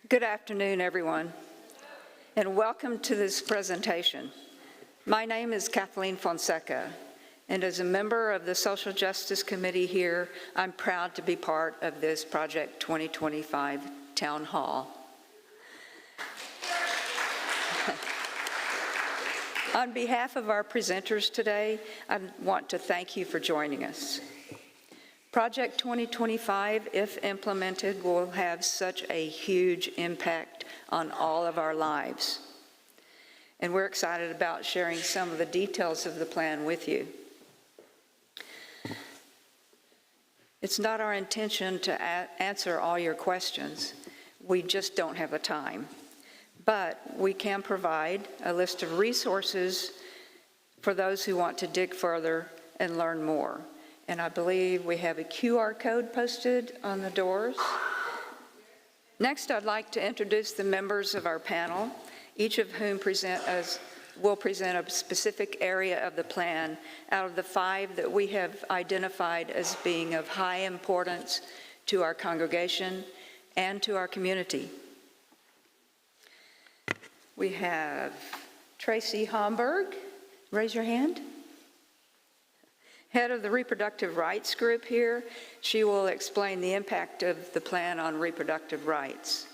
Good afternoon, everyone, and welcome to this presentation. My name is Kathleen Fonseca, and as a member of the Social Justice Committee here, I'm proud to be part of this Project 2025 Town Hall. On behalf of our presenters today, I want to thank you for joining us. Project 2025, if implemented, will have such a huge impact on all of our lives. And we're excited about sharing some of the details of the plan with you. It's not our intention to answer all your questions. We just don't have the time. But we can provide a list of resources for those who want to dig further and learn more. And I believe we have a QR code posted on the doors. Next, I'd like to introduce the members of our panel, each of whom will present a specific area of the plan out of the 5 that we have identified as being of high importance to our congregation and to our community. We have Tracey Homburg. Raise your hand. Head of the Reproductive Rights Group here. She will explain the impact of the plan on reproductive rights.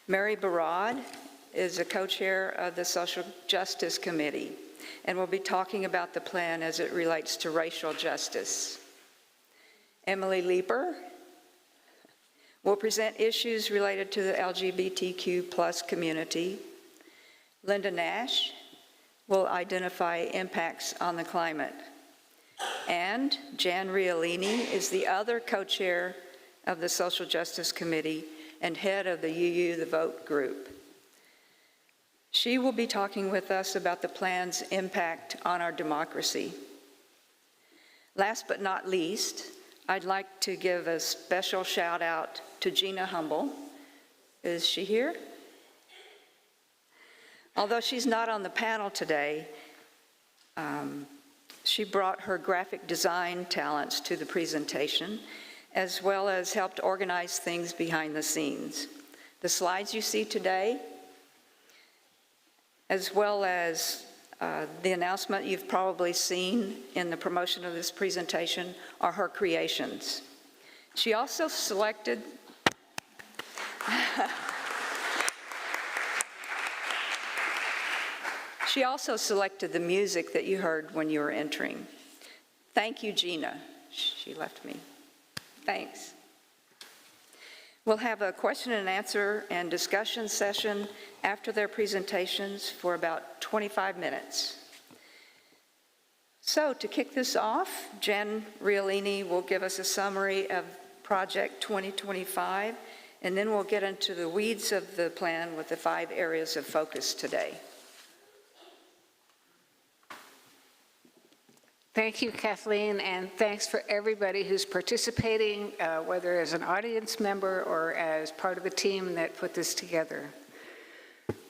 Mary Barad is a co-chair of the Social Justice Committee and will be talking about the plan as it relates to racial justice. Emily Leeper will present issues related to the LGBTQ+ community. Linda Nash will identify impacts on the climate. And Jan Realini is the other co-chair of the Social Justice Committee and head of the UU The Vote group. She will be talking with us about the plan's impact on our democracy. Last but not least, I'd like to give a special shout out to Gina Humble. Is she here? Although she's not on the panel today, she brought her graphic design talents to the presentation, as well as helped organize things behind the scenes. The slides you see today, as well as the announcement you've probably seen in the promotion of this presentation, are her creations. She also selected the music that you heard when you were entering. Thank you, Gina. She left me. Thanks. We'll have a question and answer and discussion session after their presentations for about 25 minutes. So to kick this off, Jan Realini will give us a summary of Project 2025, and then we'll get into the weeds of the plan with the 5 areas of focus today. Thank you, Kathleen, and thanks for everybody who's participating, whether as an audience member or as part of the team that put this together.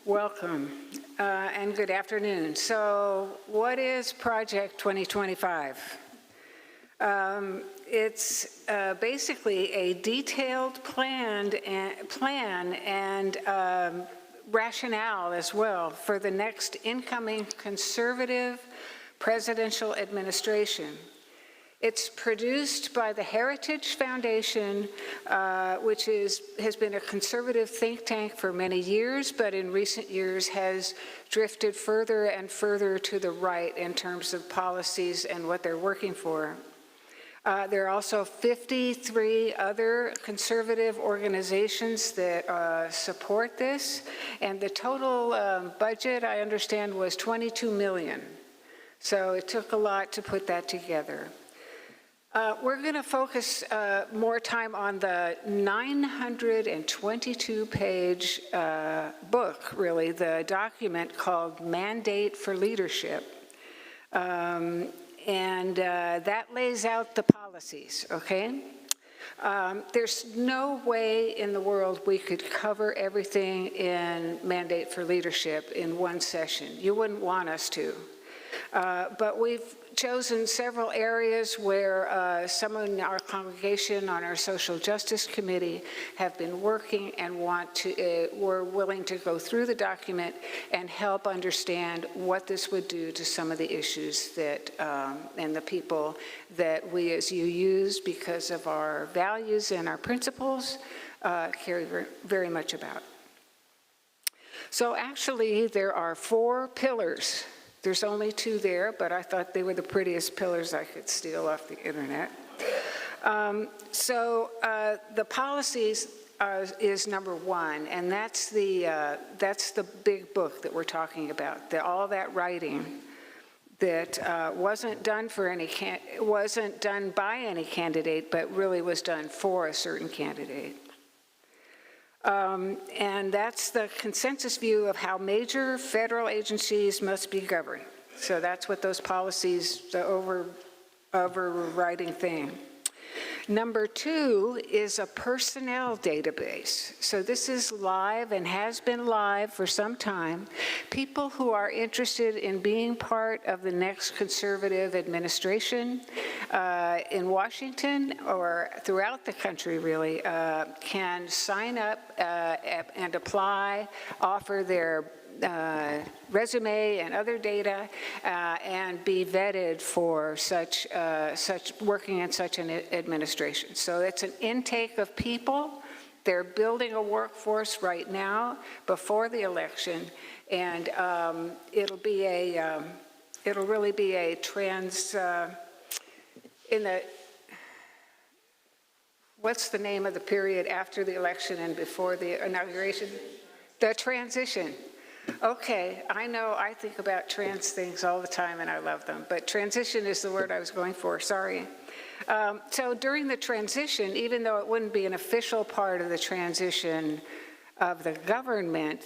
Welcome, and good afternoon. So what is Project 2025? It's basically a detailed plan and rationale as well for the next incoming conservative presidential administration. It's produced by the Heritage Foundation, which has been a conservative think tank for many years, but in recent years has drifted further and further to the right in terms of policies and what they're working for. There are also 53 other conservative organizations that support this, and the total budget, I understand, was $22 million. So it took a lot to put that together. We're going to focus more time on the 922-page book, really, the document called Mandate for Leadership. That lays out the policies, okay? There's no way in the world we could cover everything in Mandate for Leadership in one session. You wouldn't want us to. But we've chosen several areas where some in our congregation on our social justice committee have been working and were willing to go through the document and help understand what this would do to some of the issues that and the people that we as UUs, because of our values and our principles, care very much about. So actually, there are 4 pillars. There's only 2 there, but I thought they were the prettiest pillars I could steal off the internet. The policies is number 1, and that's the big book that we're talking about. All that writing that wasn't done by any candidate, but really was done for a certain candidate. And that's the consensus view of how major federal agencies must be governed. So that's what those policies, the overriding thing. Number 2 is a personnel database. So this is live and has been live for some time. People who are interested in being part of the next conservative administration in Washington or throughout the country really can sign up and apply, offer their resume and other data, and be vetted for such working in such an administration. So it's an intake of people. They're building a workforce right now before the election, and it'll really be a what's the name of the period after the election and before the inauguration? The transition. Okay, I know I think about trans things all the time and I love them, but transition is the word I was going for, sorry. So during the transition, even though it wouldn't be an official part of the transition of the government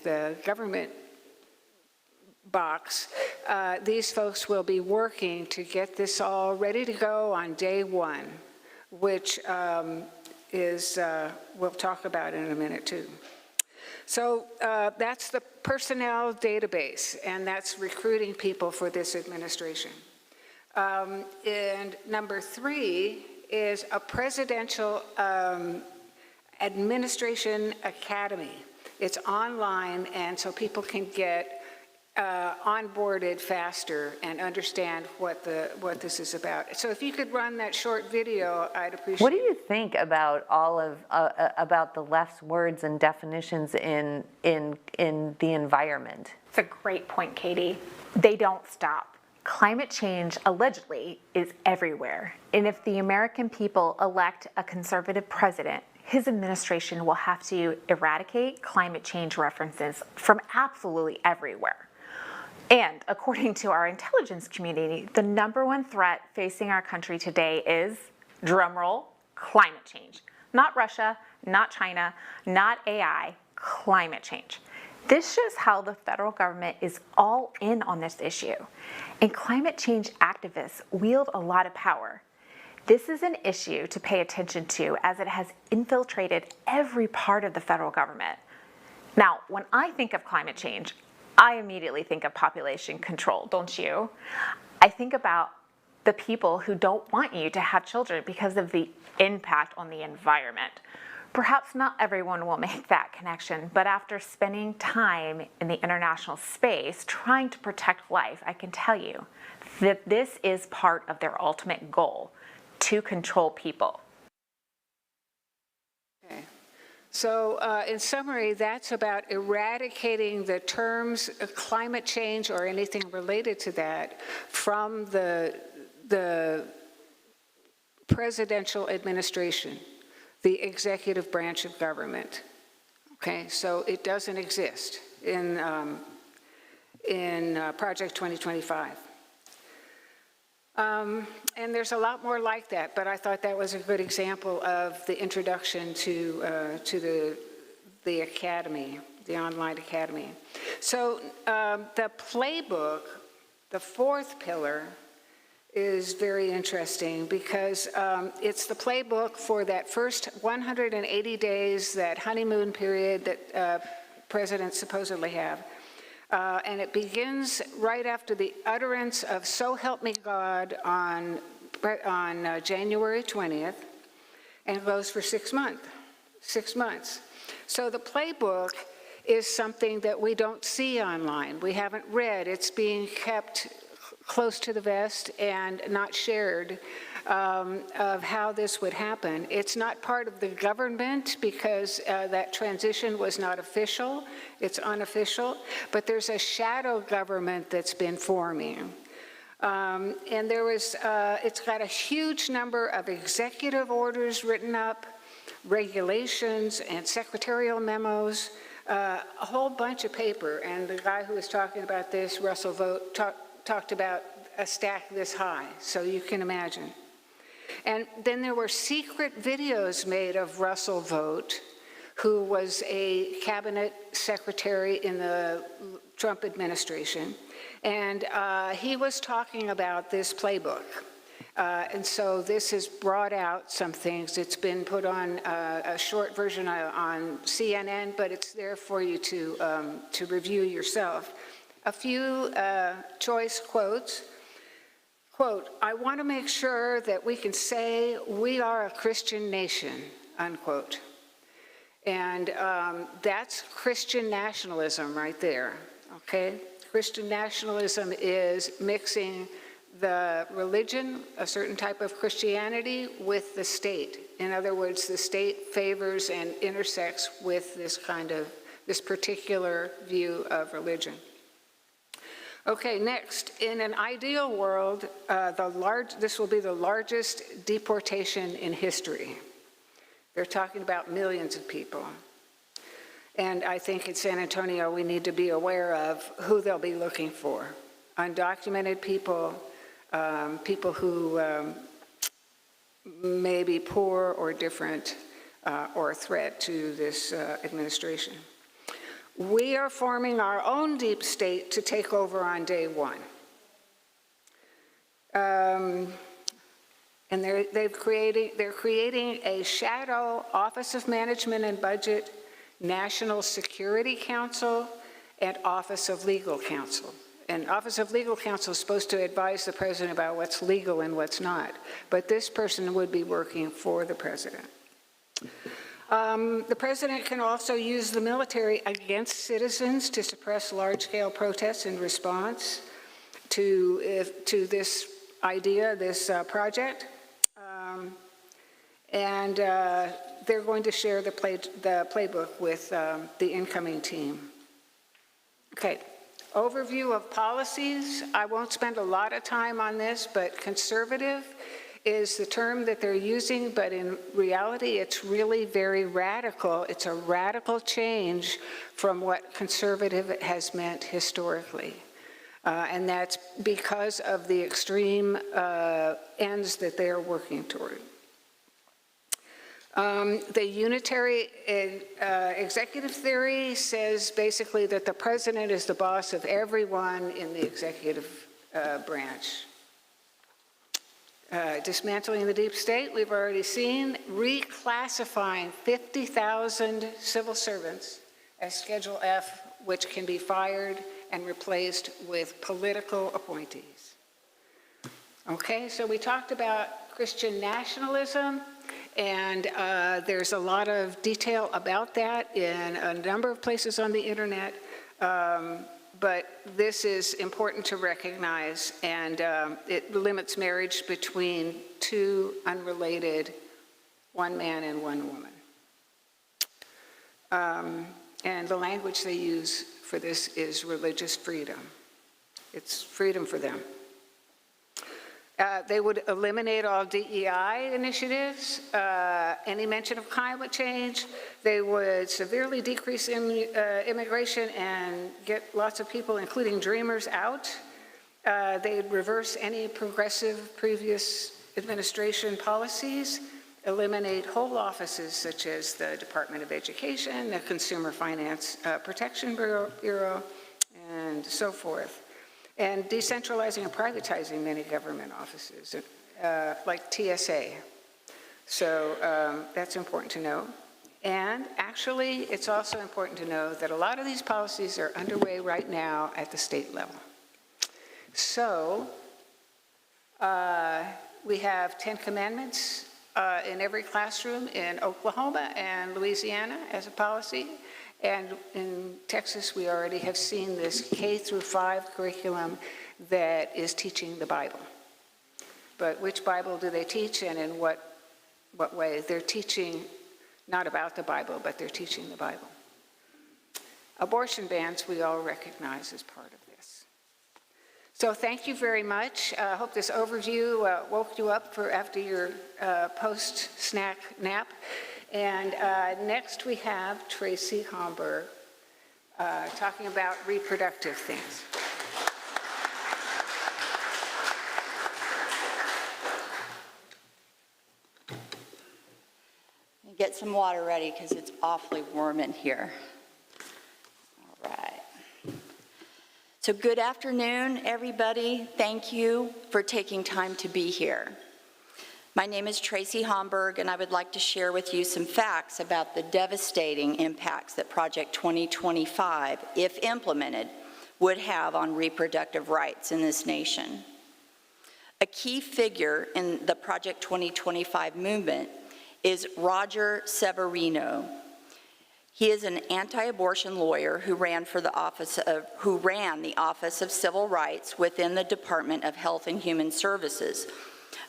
box, these folks will be working to get this all ready to go on day 1, which we'll talk about in a minute too. So that's the personnel database, and that's recruiting people for this administration. And number 3 is a presidential administration academy. It's online, and so people can get onboarded faster and understand what this is about. So if you could run that short video, I'd appreciate it. What do you think about all of about the left's words and definitions in the environment? It's a great point, Katie. They don't stop. Climate change, allegedly, is everywhere. And if the American people elect a conservative president, his administration will have to eradicate climate change references from absolutely everywhere. And according to our intelligence community, the #1 threat facing our country today is, drumroll, climate change. Not Russia, not China, not AI, climate change. This shows how the federal government is all in on this issue. And climate change activists wield a lot of power. This is an issue to pay attention to as it has infiltrated every part of the federal government. Now, when I think of climate change, I immediately think of population control, don't you? I think about the people who don't want you to have children because of the impact on the environment. Perhaps not everyone will make that connection, but after spending time in the international space trying to protect life, I can tell you that this is part of their ultimate goal, to control people. Okay. So in summary, that's about eradicating the terms of climate change or anything related to that from the presidential administration, the executive branch of government. Okay, so it doesn't exist in Project 2025. And there's a lot more like that, but I thought that was a good example of the introduction to the academy, the online academy. So the playbook, the 4th pillar, is very interesting because it's the playbook for that first 180 days, that honeymoon period that presidents supposedly have. And it begins right after the utterance of "So help me God" on January 20th, and goes for 6 months. 6 months. So the playbook is something that we don't see online. We haven't read. It's being kept close to the vest and not shared of how this would happen. It's not part of the government because that transition was not official. It's unofficial. But there's a shadow government that's been forming. And there was, it's got a huge number of executive orders written up, regulations and secretarial memos, a whole bunch of paper. And the guy who was talking about this, Russell Vogt, talked about a stack this high, so you can imagine. And then there were secret videos made of Russell Vogt, who was a cabinet secretary in the Trump administration. And he was talking about this playbook. And so this has brought out some things. It's been put on a short version on CNN, but it's there for you to review yourself. A few choice quotes. Quote, "I want to make sure that we can say we are a Christian nation," unquote. And that's Christian nationalism right there, okay? Christian nationalism is mixing the religion, a certain type of Christianity, with the state. In other words, the state favors and intersects with this particular view of religion. Okay, next, in an ideal world, this will be the largest deportation in history. They're talking about millions of people. And I think in San Antonio, we need to be aware of who they'll be looking for. Undocumented people, people who may be poor or different or a threat to this administration. We are forming our own deep state to take over on day one. And they're creating a shadow Office of Management and Budget, National Security Council, and Office of Legal Counsel. And Office of Legal Counsel is supposed to advise the president about what's legal and what's not. But this person would be working for the president. The president can also use the military against citizens to suppress large-scale protests in response to this idea, this project. And they're going to share the playbook with the incoming team. Okay, overview of policies. I won't spend a lot of time on this, but conservative is the term that they're using, but in reality, it's really very radical. It's a radical change from what conservative has meant historically. And that's because of the extreme ends that they are working toward. The unitary executive theory says basically that the president is the boss of everyone in the executive branch. Dismantling the deep state, we've already seen. Reclassifying 50,000 civil servants as Schedule F, which can be fired and replaced with political appointees. Okay, so we talked about Christian nationalism, and there's a lot of detail about that in a number of places on the internet. But this is important to recognize, and it limits marriage between two unrelated, one man and one woman. And the language they use for this is religious freedom. It's freedom for them. They would eliminate all DEI initiatives, any mention of climate change. They would severely decrease immigration and get lots of people, including dreamers, out. They'd reverse any progressive previous administration policies, eliminate whole offices such as the Department of Education, the Consumer Finance Protection Bureau, and so forth. And decentralizing and privatizing many government offices, like TSA. So that's important to know. And actually, it's also important to know that a lot of these policies are underway right now at the state level. So we have 10 commandments in every classroom in Oklahoma and Louisiana as a policy. And in Texas, we already have seen this K-5 curriculum that is teaching the Bible. But which Bible do they teach, and in what way? They're teaching not about the Bible, but they're teaching the Bible. Abortion bans we all recognize as part of this. So thank you very much. I hope this overview woke you up for after your post-snack nap. And next we have Tracey Homburg talking about reproductive things. Get some water ready because it's awfully warm in here. All right. So good afternoon, everybody. Thank you for taking time to be here. My name is Tracey Homburg, and I would like to share with you some facts about the devastating impacts that Project 2025, if implemented, would have on reproductive rights in this nation. A key figure in the Project 2025 movement is Roger Severino. He is an anti-abortion lawyer who ran the Office of Civil Rights within the Department of Health and Human Services,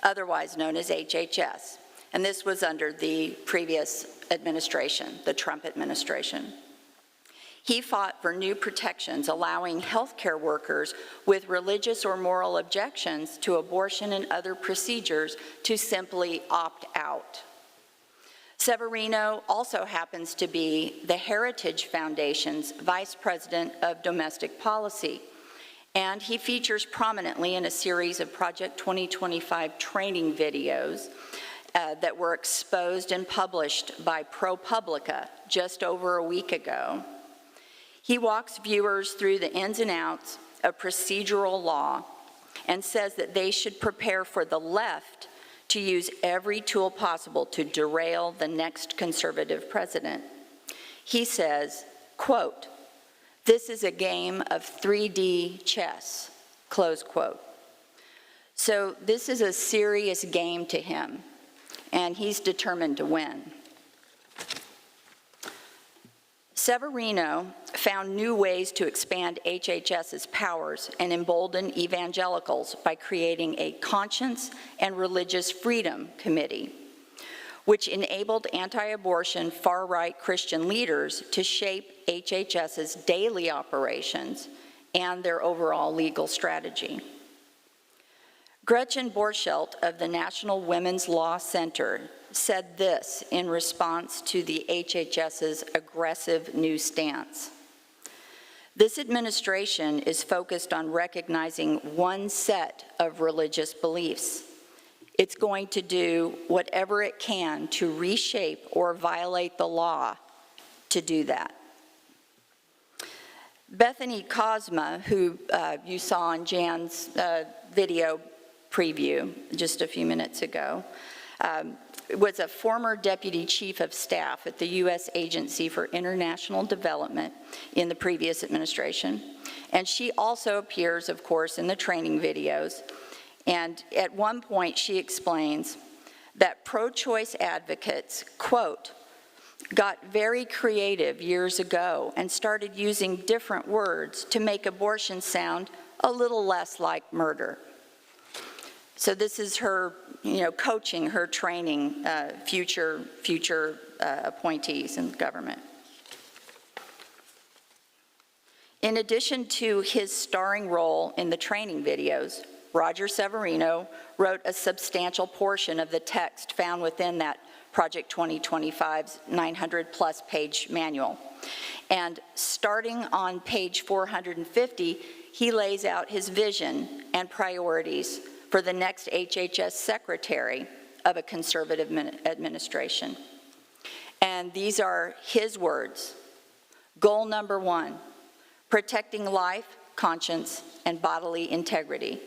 otherwise known as HHS. And this was under the previous administration, the Trump administration. He fought for new protections, allowing healthcare workers with religious or moral objections to abortion and other procedures to simply opt out. Severino also happens to be the Heritage Foundation's Vice President of Domestic Policy, and he features prominently in a series of Project 2025 training videos that were exposed and published by ProPublica just over a week ago. He walks viewers through the ins and outs of procedural law and says that they should prepare for the left to use every tool possible to derail the next conservative president. He says, quote, "This is a game of 3D chess," close quote. So this is a serious game to him, and he's determined to win. Severino found new ways to expand HHS's powers and embolden evangelicals by creating a Conscience and Religious Freedom Committee, which enabled anti-abortion far-right Christian leaders to shape HHS's daily operations and their overall legal strategy. Gretchen Borchelt of the National Women's Law Center said this in response to the HHS's aggressive new stance. This administration is focused on recognizing one set of religious beliefs. It's going to do whatever it can to reshape or violate the law to do that. Bethany Cosma, who you saw in Jan's video preview just a few minutes ago, was a former deputy chief of staff at the U.S. Agency for International Development in the previous administration. And she also appears, of course, in the training videos. And at one point, she explains that pro-choice advocates, quote, got very creative years ago and started using different words to make abortion sound a little less like murder. So this is her, coaching, her training future appointees in government. In addition to his starring role in the training videos, Roger Severino wrote a substantial portion of the text found within that Project 2025's 900-plus page manual. And starting on page 450, he lays out his vision and priorities for the next HHS secretary of a conservative administration. And these are his words. Goal number 1, protecting life, conscience, and bodily integrity.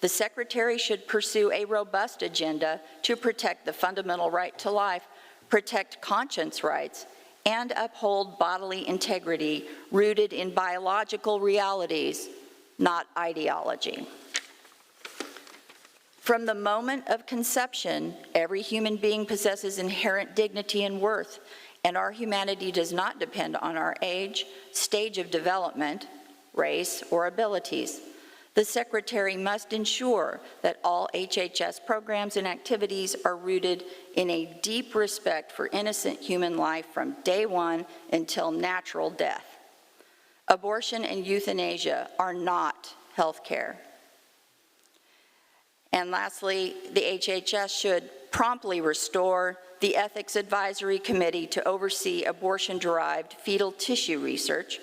The secretary should pursue a robust agenda to protect the fundamental right to life, protect conscience rights, and uphold bodily integrity rooted in biological realities, not ideology. From the moment of conception, every human being possesses inherent dignity and worth, and our humanity does not depend on our age, stage of development, race, or abilities. The Secretary must ensure that all HHS programs and activities are rooted in a deep respect for innocent human life from day one until natural death. Abortion and euthanasia are not health care. And lastly, the HHS should promptly restore the Ethics Advisory Committee to oversee abortion-derived fetal tissue research,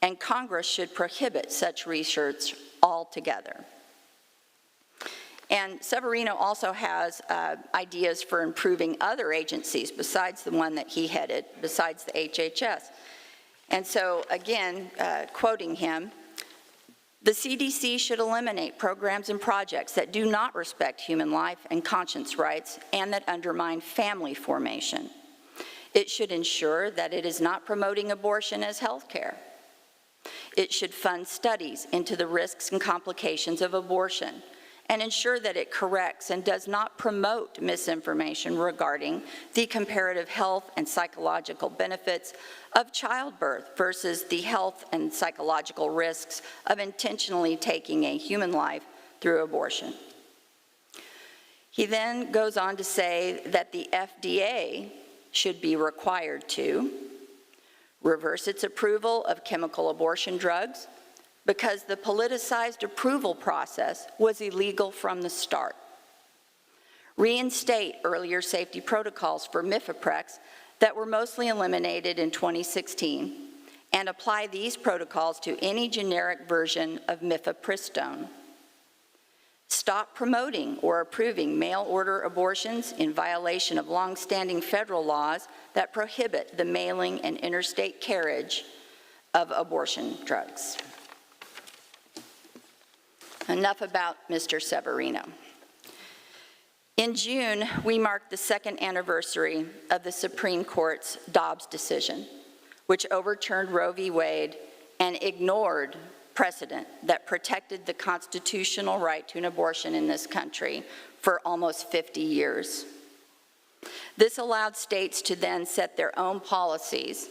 and Congress should prohibit such research altogether. And Severino also has ideas for improving other agencies besides the one that he headed, besides the HHS. And so, again, quoting him, the CDC should eliminate programs and projects that do not respect human life and conscience rights and that undermine family formation. It should ensure that it is not promoting abortion as health care. It should fund studies into the risks and complications of abortion and ensure that it corrects and does not promote misinformation regarding the comparative health and psychological benefits of childbirth versus the health and psychological risks of intentionally taking a human life through abortion. He then goes on to say that the FDA should be required to reverse its approval of chemical abortion drugs because the politicized approval process was illegal from the start. Reinstate earlier safety protocols for mifeprex that were mostly eliminated in 2016 and apply these protocols to any generic version of mifepristone. Stop promoting or approving mail-order abortions in violation of longstanding federal laws that prohibit the mailing and interstate carriage of abortion drugs. Enough about Mr. Severino. In June, we marked the second anniversary of the Supreme Court's Dobbs decision, which overturned Roe v. Wade and ignored precedent that protected the constitutional right to an abortion in this country for almost 50 years. This allowed states to then set their own policies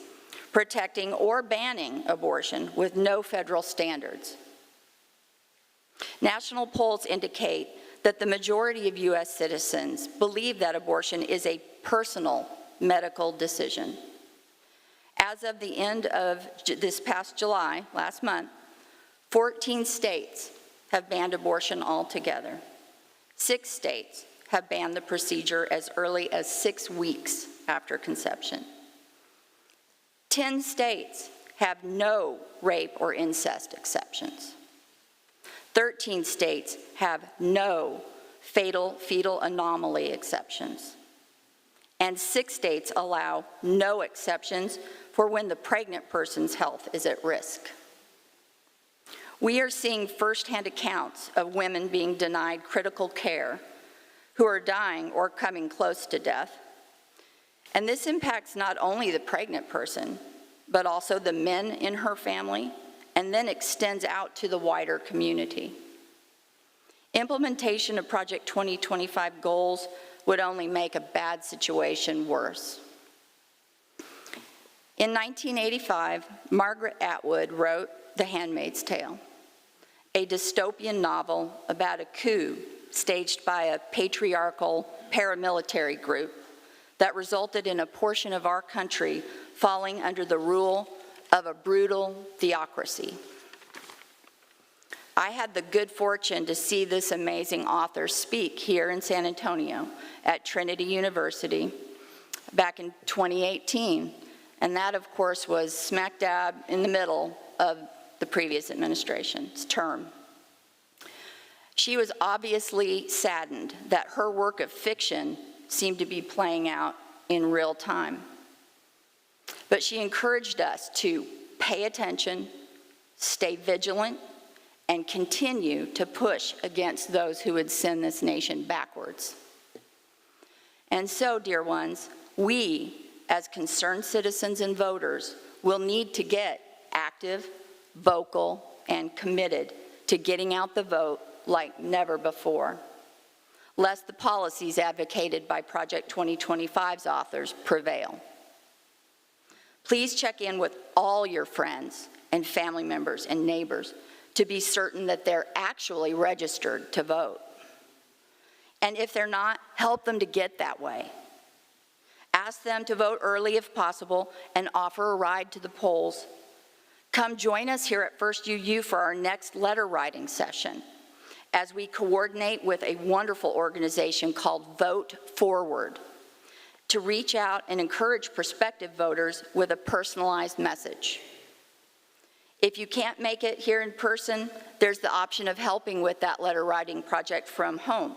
protecting or banning abortion with no federal standards. National polls indicate that the majority of U.S. citizens believe that abortion is a personal medical decision. As of the end of this past July, last month, 14 states have banned abortion altogether. 6 states have banned the procedure as early as 6 weeks after conception. 10 states have no rape or incest exceptions. 13 states have no fatal fetal anomaly exceptions. And 6 states allow no exceptions for when the pregnant person's health is at risk. We are seeing firsthand accounts of women being denied critical care who are dying or coming close to death. And this impacts not only the pregnant person, but also the men in her family, and then extends out to the wider community. Implementation of Project 2025 goals would only make a bad situation worse. In 1985, Margaret Atwood wrote The Handmaid's Tale, a dystopian novel about a coup staged by a patriarchal paramilitary group that resulted in a portion of our country falling under the rule of a brutal theocracy. I had the good fortune to see this amazing author speak here in San Antonio at Trinity University back in 2018. And that, of course, was smack dab in the middle of the previous administration's term. She was obviously saddened that her work of fiction seemed to be playing out in real time. But she encouraged us to pay attention, stay vigilant, and continue to push against those who would send this nation backwards. And so, dear ones, We, as concerned citizens and voters, will need to get active, vocal, and committed to getting out the vote like never before, lest the policies advocated by Project 2025's authors prevail. Please check in with all your friends and family members and neighbors to be certain that they're actually registered to vote. And if they're not, help them to get that way. Ask them to vote early if possible and offer a ride to the polls. Come join us here at First UU for our next letter writing session as we coordinate with a wonderful organization called Vote Forward to reach out and encourage prospective voters with a personalized message. If you can't make it here in person, there's the option of helping with that letter writing project from home.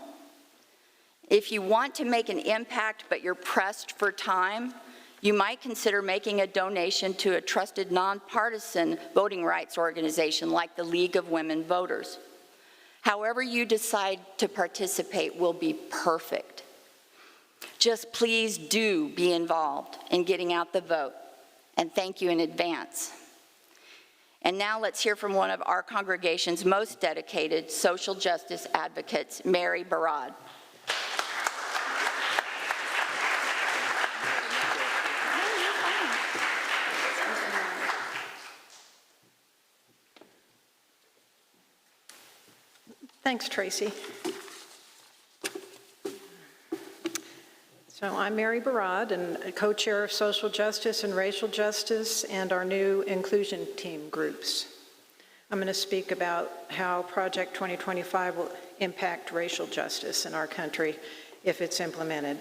If you want to make an impact but you're pressed for time, you might consider making a donation to a trusted nonpartisan voting rights organization like the League of Women Voters. However you decide to participate will be perfect. Just please do be involved in getting out the vote, and thank you in advance. And now let's hear from one of our congregation's most dedicated social justice advocates, Mary Barad. Thanks, Tracey. So I'm Mary Barad, and co-chair of Social Justice and Racial Justice and our new inclusion team groups. I'm going to speak about how Project 2025 will impact racial justice in our country if it's implemented.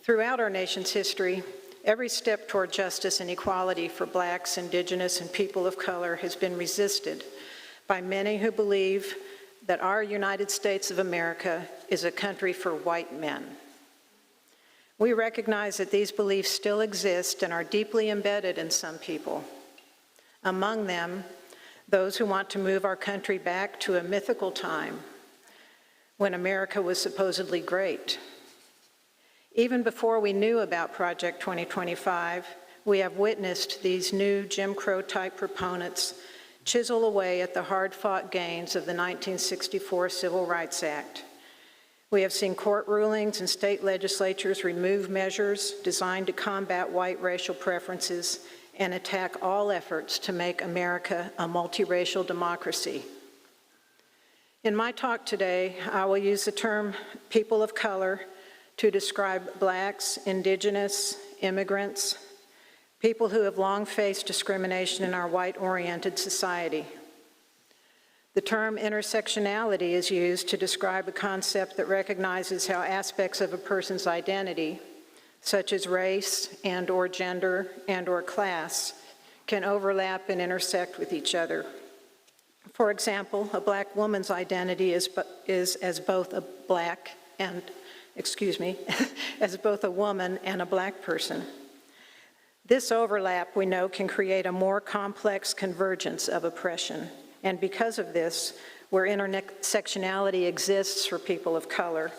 Throughout our nation's history, every step toward justice and equality for Blacks, Indigenous, and people of color has been resisted by many who believe that our United States of America is a country for white men. We recognize that these beliefs still exist and are deeply embedded in some people. Among them, those who want to move our country back to a mythical time when America was supposedly great. Even before we knew about Project 2025, we have witnessed these new Jim Crow-type proponents chisel away at the hard-fought gains of the 1964 Civil Rights Act. We have seen court rulings and state legislatures remove measures designed to combat white racial preferences and attack all efforts to make America a multiracial democracy. In my talk today, I will use the term people of color to describe Blacks, Indigenous, immigrants, people who have long faced discrimination in our white-oriented society. The term intersectionality is used to describe a concept that recognizes how aspects of a person's identity, such as race and/or gender and/or class, can overlap and intersect with each other. For example, a Black woman's identity is as both a as both a woman and a Black person. This overlap, we know, can create a more complex convergence of oppression. And because of this, where intersectionality exists for people of color,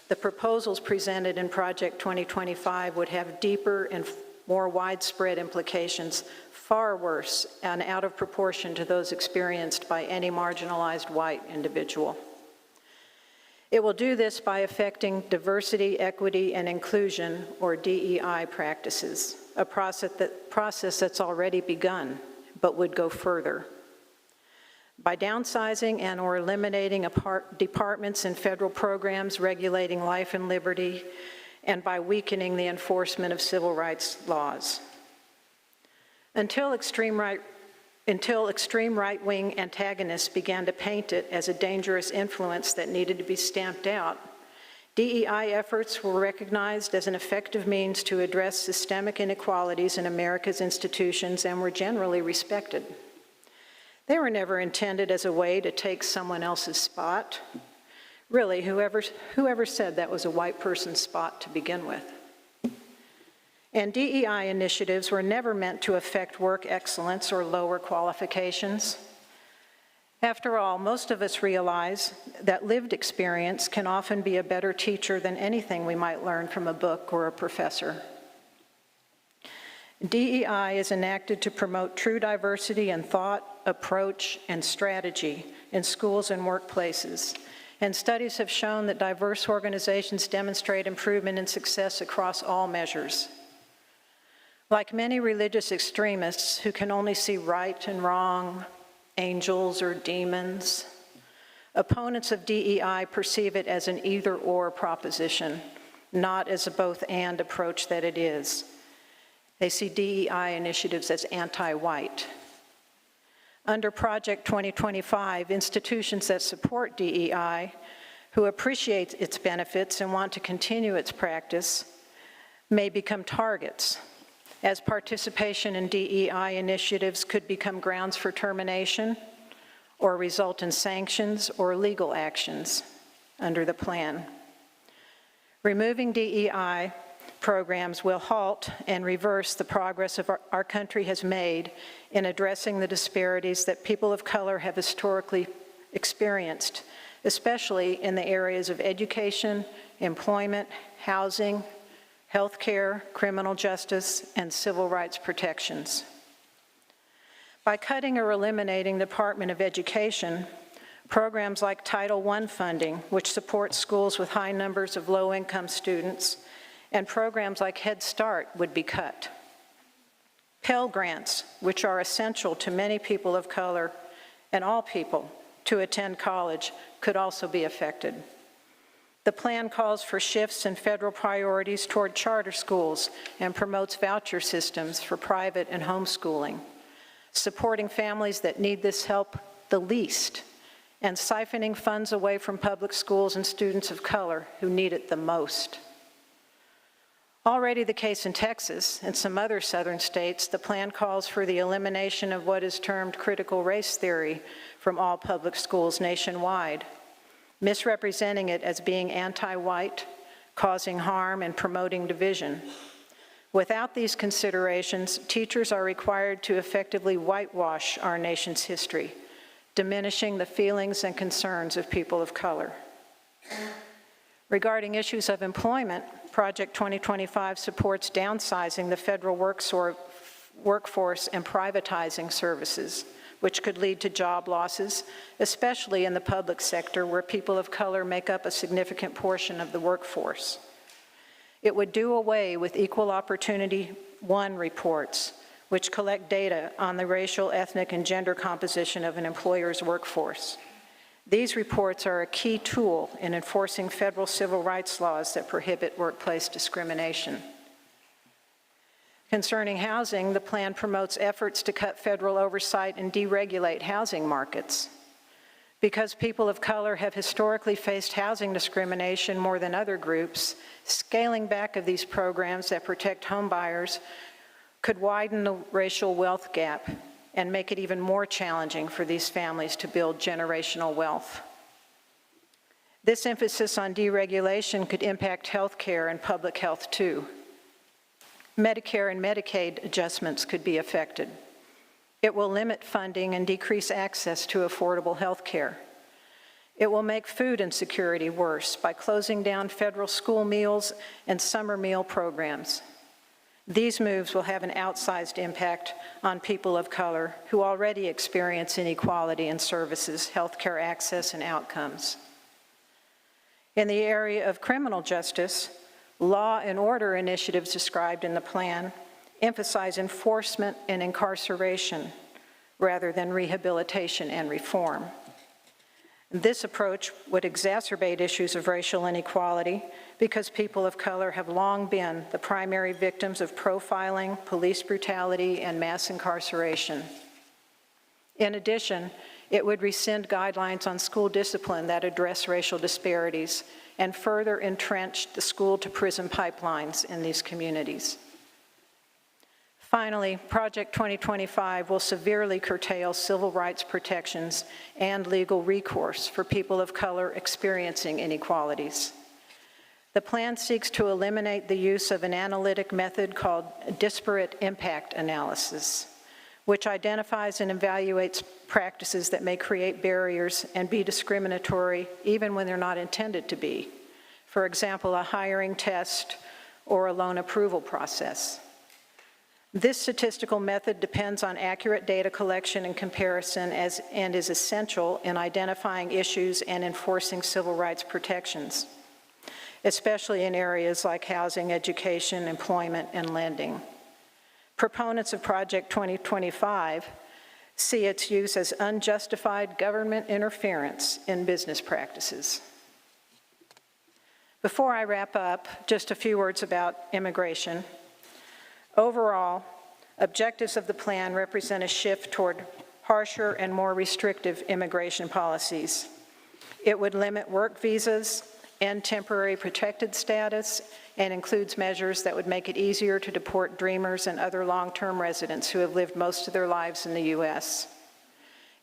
the proposals presented in Project 2025 would have deeper and more widespread implications, far worse and out of proportion to those experienced by any marginalized white individual. It will do this by affecting diversity, equity, and inclusion, or DEI practices, a process that's already begun, but would go further. By downsizing and or eliminating departments and federal programs regulating life and liberty, and by weakening the enforcement of civil rights laws. Until extreme right-wing antagonists began to paint it as a dangerous influence that needed to be stamped out, DEI efforts were recognized as an effective means to address systemic inequalities in America's institutions and were generally respected. They were never intended as a way to take someone else's spot. Really, whoever said that was a white person's spot to begin with. And DEI initiatives were never meant to affect work excellence or lower qualifications. After all, most of us realize that lived experience can often be a better teacher than anything we might learn from a book or a professor. DEI is enacted to promote true diversity in thought, approach, and strategy in schools and workplaces. And studies have shown that diverse organizations demonstrate improvement in success across all measures. Like many religious extremists who can only see right and wrong, angels or demons, opponents of DEI perceive it as an either-or proposition, not as a both-and approach that it is. They see DEI initiatives as anti-white. Under Project 2025, institutions that support DEI, who appreciate its benefits and want to continue its practice, may become targets, as participation in DEI initiatives could become grounds for termination or result in sanctions or legal actions under the plan. Removing DEI programs will halt and reverse the progress our country has made in addressing the disparities that people of color have historically experienced, especially in the areas of education, employment, housing, healthcare, criminal justice, and civil rights protections. By cutting or eliminating the Department of Education, programs like Title I funding, which supports schools with high numbers of low-income students, and programs like Head Start would be cut. Pell Grants, which are essential to many people of color and all people to attend college, could also be affected. The plan calls for shifts in federal priorities toward charter schools and promotes voucher systems for private and homeschooling, supporting families that need this help the least, and siphoning funds away from public schools and students of color who need it the most. Already the case in Texas and some other southern states, the plan calls for the elimination of what is termed critical race theory from all public schools nationwide, misrepresenting it as being anti-white, causing harm, and promoting division. Without these considerations, teachers are required to effectively whitewash our nation's history, diminishing the feelings and concerns of people of color. Regarding issues of employment, Project 2025 supports downsizing the federal workforce and privatizing services, which could lead to job losses, especially in the public sector where people of color make up a significant portion of the workforce. It would do away with Equal Opportunity I reports, which collect data on the racial, ethnic, and gender composition of an employer's workforce. These reports are a key tool in enforcing federal civil rights laws that prohibit workplace discrimination. Concerning housing, the plan promotes efforts to cut federal oversight and deregulate housing markets. Because people of color have historically faced housing discrimination more than other groups, scaling back of these programs that protect homebuyers could widen the racial wealth gap and make it even more challenging for these families to build generational wealth. This emphasis on deregulation could impact health care and public health too. Medicare and Medicaid adjustments could be affected. It will limit funding and decrease access to affordable health care. It will make food insecurity worse by closing down federal school meals and summer meal programs. These moves will have an outsized impact on people of color who already experience inequality in services, healthcare access, and outcomes. In the area of criminal justice, law and order initiatives described in the plan emphasize enforcement and incarceration rather than rehabilitation and reform. This approach would exacerbate issues of racial inequality because people of color have long been the primary victims of profiling, police brutality, and mass incarceration. In addition, it would rescind guidelines on school discipline that address racial disparities and further entrench the school-to-prison pipelines in these communities. Finally, Project 2025 will severely curtail civil rights protections and legal recourse for people of color experiencing inequalities. The plan seeks to eliminate the use of an analytic method called disparate impact analysis, which identifies and evaluates practices that may create barriers and be discriminatory even when they're not intended to be. For example, a hiring test or a loan approval process. This statistical method depends on accurate data collection and comparison and is essential in identifying issues and enforcing civil rights protections, especially in areas like housing, education, employment, and lending. Proponents of Project 2025 see its use as unjustified government interference in business practices. Before I wrap up, just a few words about immigration. Overall, objectives of the plan represent a shift toward harsher and more restrictive immigration policies. It would limit work visas, end temporary protected status, and includes measures that would make it easier to deport dreamers and other long-term residents who have lived most of their lives in the U.S.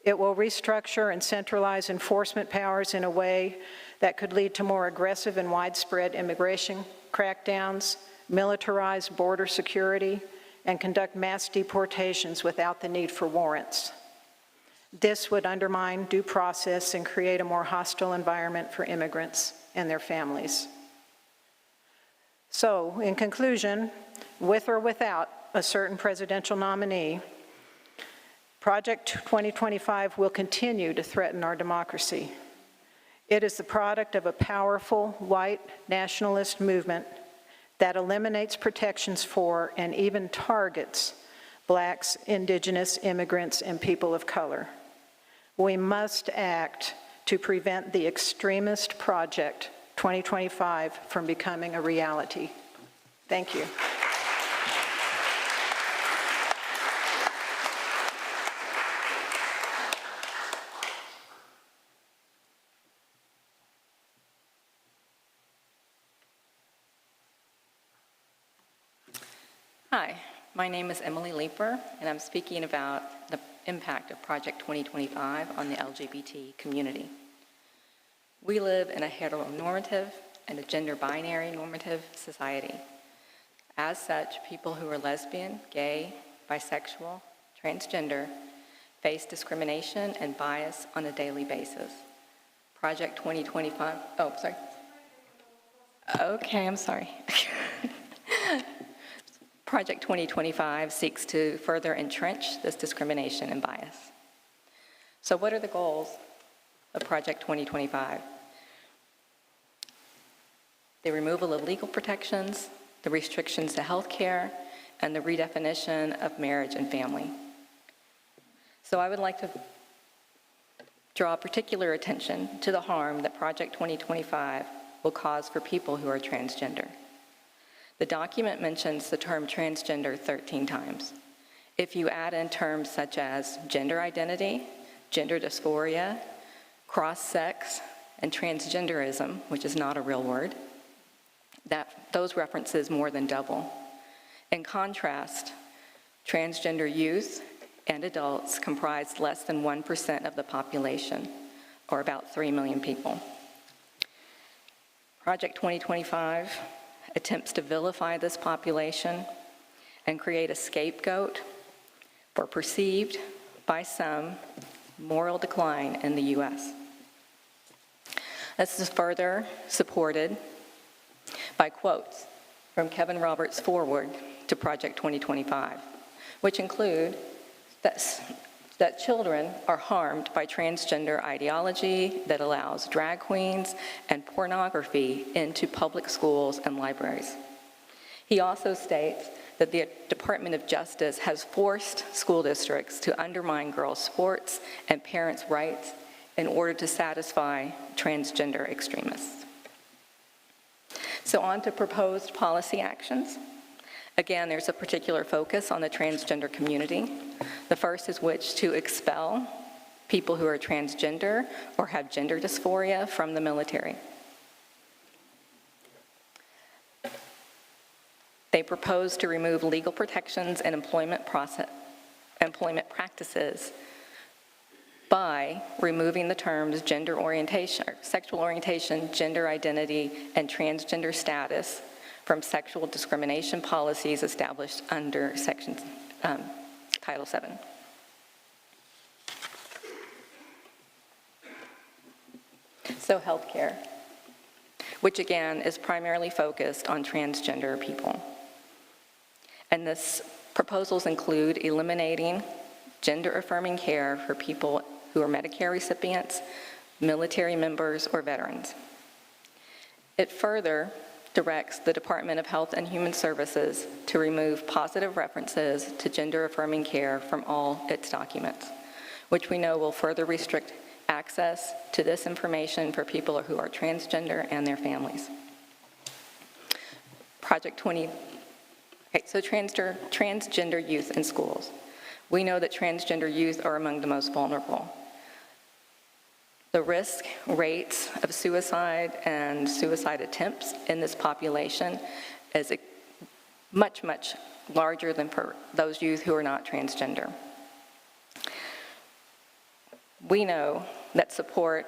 It will restructure and centralize enforcement powers in a way that could lead to more aggressive and widespread immigration crackdowns, militarize border security, and conduct mass deportations without the need for warrants. This would undermine due process and create a more hostile environment for immigrants and their families. So, in conclusion, with or without a certain presidential nominee, Project 2025 will continue to threaten our democracy. It is the product of a powerful white nationalist movement that eliminates protections for and even targets Blacks, Indigenous, immigrants, and people of color. We must act to prevent the extremist Project 2025 from becoming a reality. Thank you. Hi, my name is Emily Leeper, and I'm speaking about the impact of Project 2025 on the LGBT community. We live in a heteronormative and a gender binary normative society. As such, people who are lesbian, gay, bisexual, transgender face discrimination and bias on a daily basis. Project 2025, oh, sorry. Okay, I'm sorry. Project 2025 seeks to further entrench this discrimination and bias. So what are the goals of Project 2025? The removal of legal protections, the restrictions to health care, and the redefinition of marriage and family. So I would like to draw particular attention to the harm that Project 2025 will cause for people who are transgender. The document mentions the term transgender 13 times. If you add in terms such as gender identity, gender dysphoria, cross-sex, and transgenderism, which is not a real word, those references more than double. In contrast, transgender youth and adults comprise less than 1% of the population, or about 3 million people. Project 2025 attempts to vilify this population and create a scapegoat for perceived, by some, moral decline in the U.S. This is further supported by quotes from Kevin Roberts' foreword to Project 2025, which include that children are harmed by transgender ideology that allows drag queens and pornography into public schools and libraries. He also states that the Department of Justice has forced school districts to undermine girls' sports and parents' rights in order to satisfy transgender extremists. So on to proposed policy actions. Again, there's a particular focus on the transgender community. The first is which to expel people who are transgender or have gender dysphoria from the military. They propose to remove legal protections and employment practices by removing the terms gender orientation, sexual orientation, gender identity, and transgender status from sexual discrimination policies established under Title VII. So healthcare, which again is primarily focused on transgender people. And this proposals include eliminating gender-affirming care for people who are Medicare recipients, military members, or veterans. It further directs the Department of Health and Human Services to remove positive references to gender-affirming care from all its documents, which we know will further restrict access to this information for people who are transgender and their families. Project 20, okay, so transgender youth in schools. We know that transgender youth are among the most vulnerable. The risk rates of suicide and suicide attempts in this population is much, much larger than for those youth who are not transgender. We know that support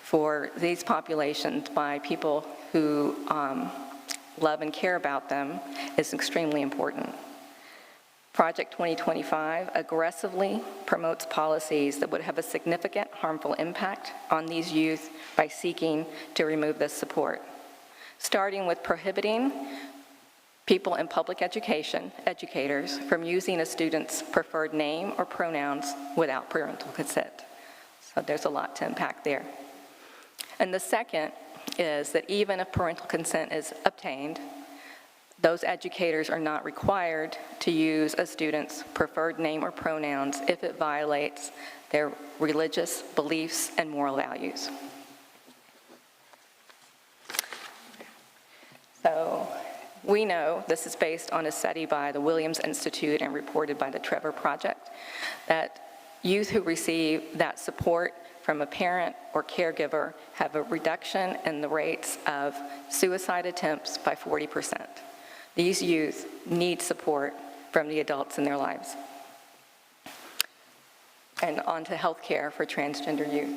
for these populations by people who love and care about them is extremely important. Project 2025 aggressively promotes policies that would have a significant harmful impact on these youth by seeking to remove this support, starting with prohibiting people in public education, educators, from using a student's preferred name or pronouns without parental consent. So there's a lot to unpack there. And the second is that even if parental consent is obtained, those educators are not required to use a student's preferred name or pronouns if it violates their religious beliefs and moral values. So we know, this is based on a study by the Williams Institute and reported by the Trevor Project, that youth who receive that support from a parent or caregiver have a reduction in the rates of suicide attempts by 40%. These youth need support from the adults in their lives. And on to healthcare for transgender youth.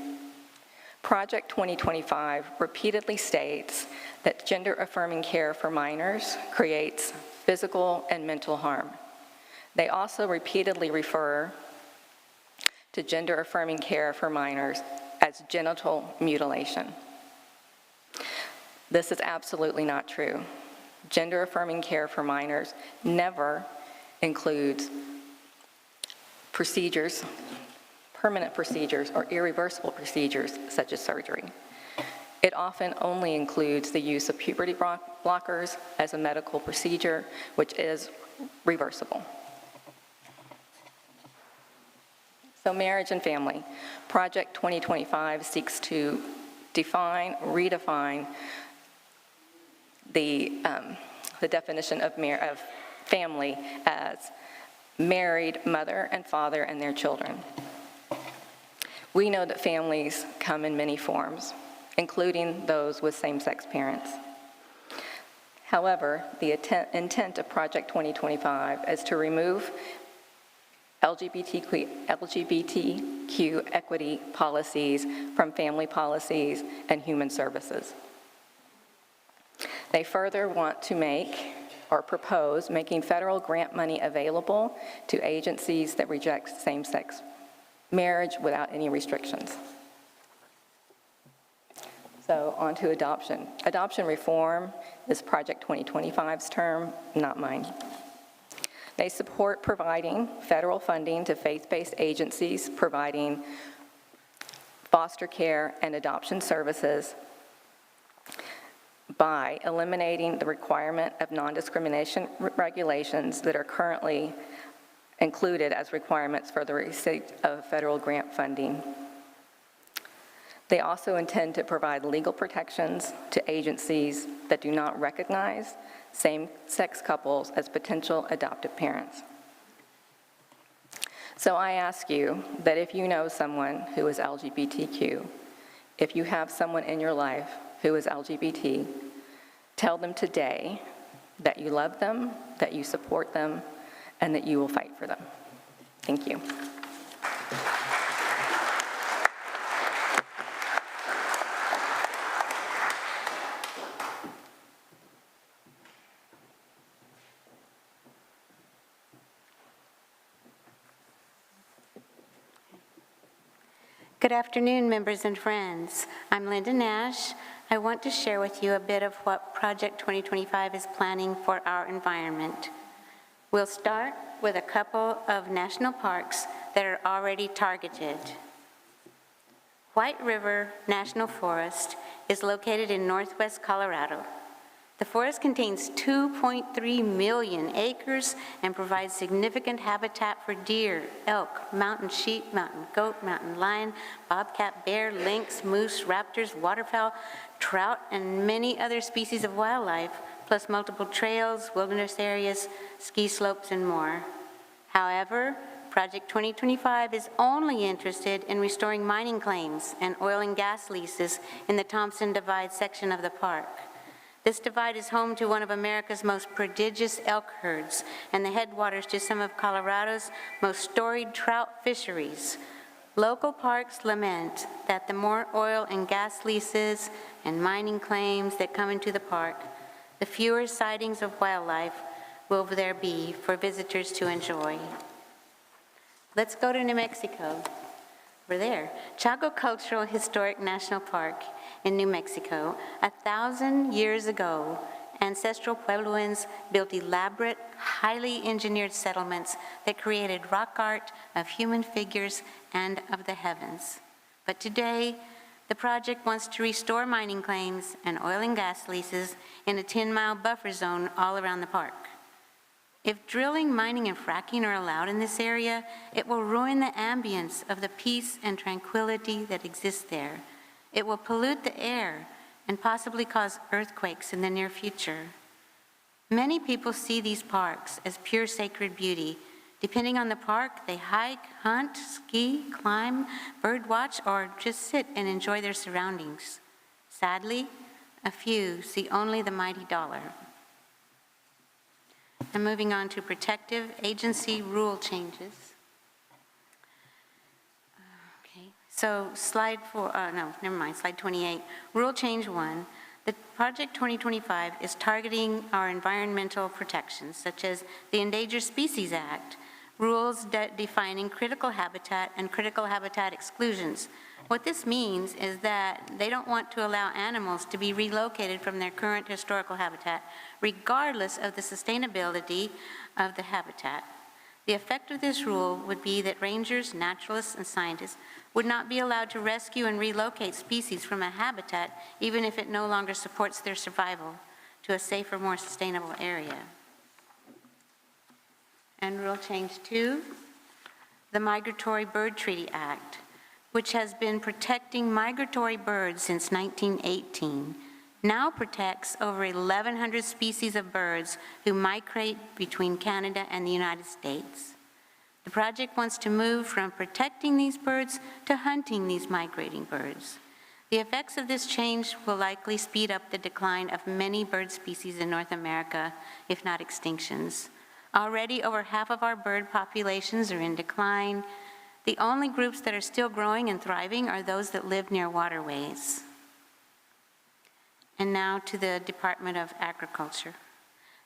Project 2025 repeatedly states that gender-affirming care for minors creates physical and mental harm. They also repeatedly refer to gender-affirming care for minors as genital mutilation. This is absolutely not true. Gender-affirming care for minors never includes procedures, permanent procedures, or irreversible procedures such as surgery. It often only includes the use of puberty blockers as a medical procedure, which is reversible. So marriage and family. Project 2025 seeks to redefine the definition of family as married mother and father and their children. We know that families come in many forms, including those with same-sex parents. However, the intent of Project 2025 is to remove LGBTQ equity policies from family policies and human services. They further want to propose making federal grant money available to agencies that reject same-sex marriage without any restrictions. So on to adoption. Adoption reform is Project 2025's term, not mine. They support providing federal funding to faith-based agencies providing foster care and adoption services by eliminating the requirement of non-discrimination regulations that are currently included as requirements for the receipt of federal grant funding. They also intend to provide legal protections to agencies that do not recognize same-sex couples as potential adoptive parents. So I ask you that if you know someone who is LGBTQ, if you have someone in your life who is LGBT, tell them today that you love them, that you support them, and that you will fight for them. Thank you. Good Good afternoon, members and friends. I'm Linda Nash. I want to share with you a bit of what Project 2025 is planning for our environment. We'll start with a couple of national parks that are already targeted. White River National Forest is located in northwest Colorado. The forest contains 2.3 million acres and provides significant habitat for deer, elk, mountain sheep, mountain goat, mountain lion, bobcat, bear, lynx, moose, raptors, waterfowl, trout, and many other species of wildlife, plus multiple trails, wilderness areas, ski slopes, and more. However, Project 2025 is only interested in restoring mining claims and oil and gas leases in the Thompson Divide section of the park. This divide is home to one of America's most prodigious elk herds and the headwaters to some of Colorado's most storied trout fisheries. Local parks lament that the more oil and gas leases and mining claims that come into the park, the fewer sightings of wildlife will there be for visitors to enjoy. Let's go to New Mexico. We're there. Chaco Cultural Historic National Park in New Mexico. 1,000 years ago, ancestral Puebloans built elaborate, highly engineered settlements that created rock art of human figures and of the heavens. But today, the project wants to restore mining claims and oil and gas leases in a 10-mile buffer zone all around the park. If drilling, mining, and fracking are allowed in this area, it will ruin the ambience of the peace and tranquility that exists there. It will pollute the air and possibly cause earthquakes in the near future. Many people see these parks as pure sacred beauty. Depending on the park, they hike, hunt, ski, climb, birdwatch, or just sit and enjoy their surroundings. Sadly, a few see only the mighty dollar. And moving on to protective agency rule changes. Okay, so slide 28. Rule change 1. The Project 2025 is targeting our environmental protections, such as the Endangered Species Act, rules defining critical habitat and critical habitat exclusions. What this means is that they don't want to allow animals to be relocated from their current historical habitat, regardless of the sustainability of the habitat. The effect of this rule would be that rangers, naturalists, and scientists would not be allowed to rescue and relocate species from a habitat, even if it no longer supports their survival, to a safer, more sustainable area. And rule change 2, the Migratory Bird Treaty Act, which has been protecting migratory birds since 1918, now protects over 1,100 species of birds who migrate between Canada and the United States. The project wants to move from protecting these birds to hunting these migrating birds. The effects of this change will likely speed up the decline of many bird species in North America, if not extinctions. Already, over half of our bird populations are in decline. The only groups that are still growing and thriving are those that live near waterways. And now to the Department of Agriculture.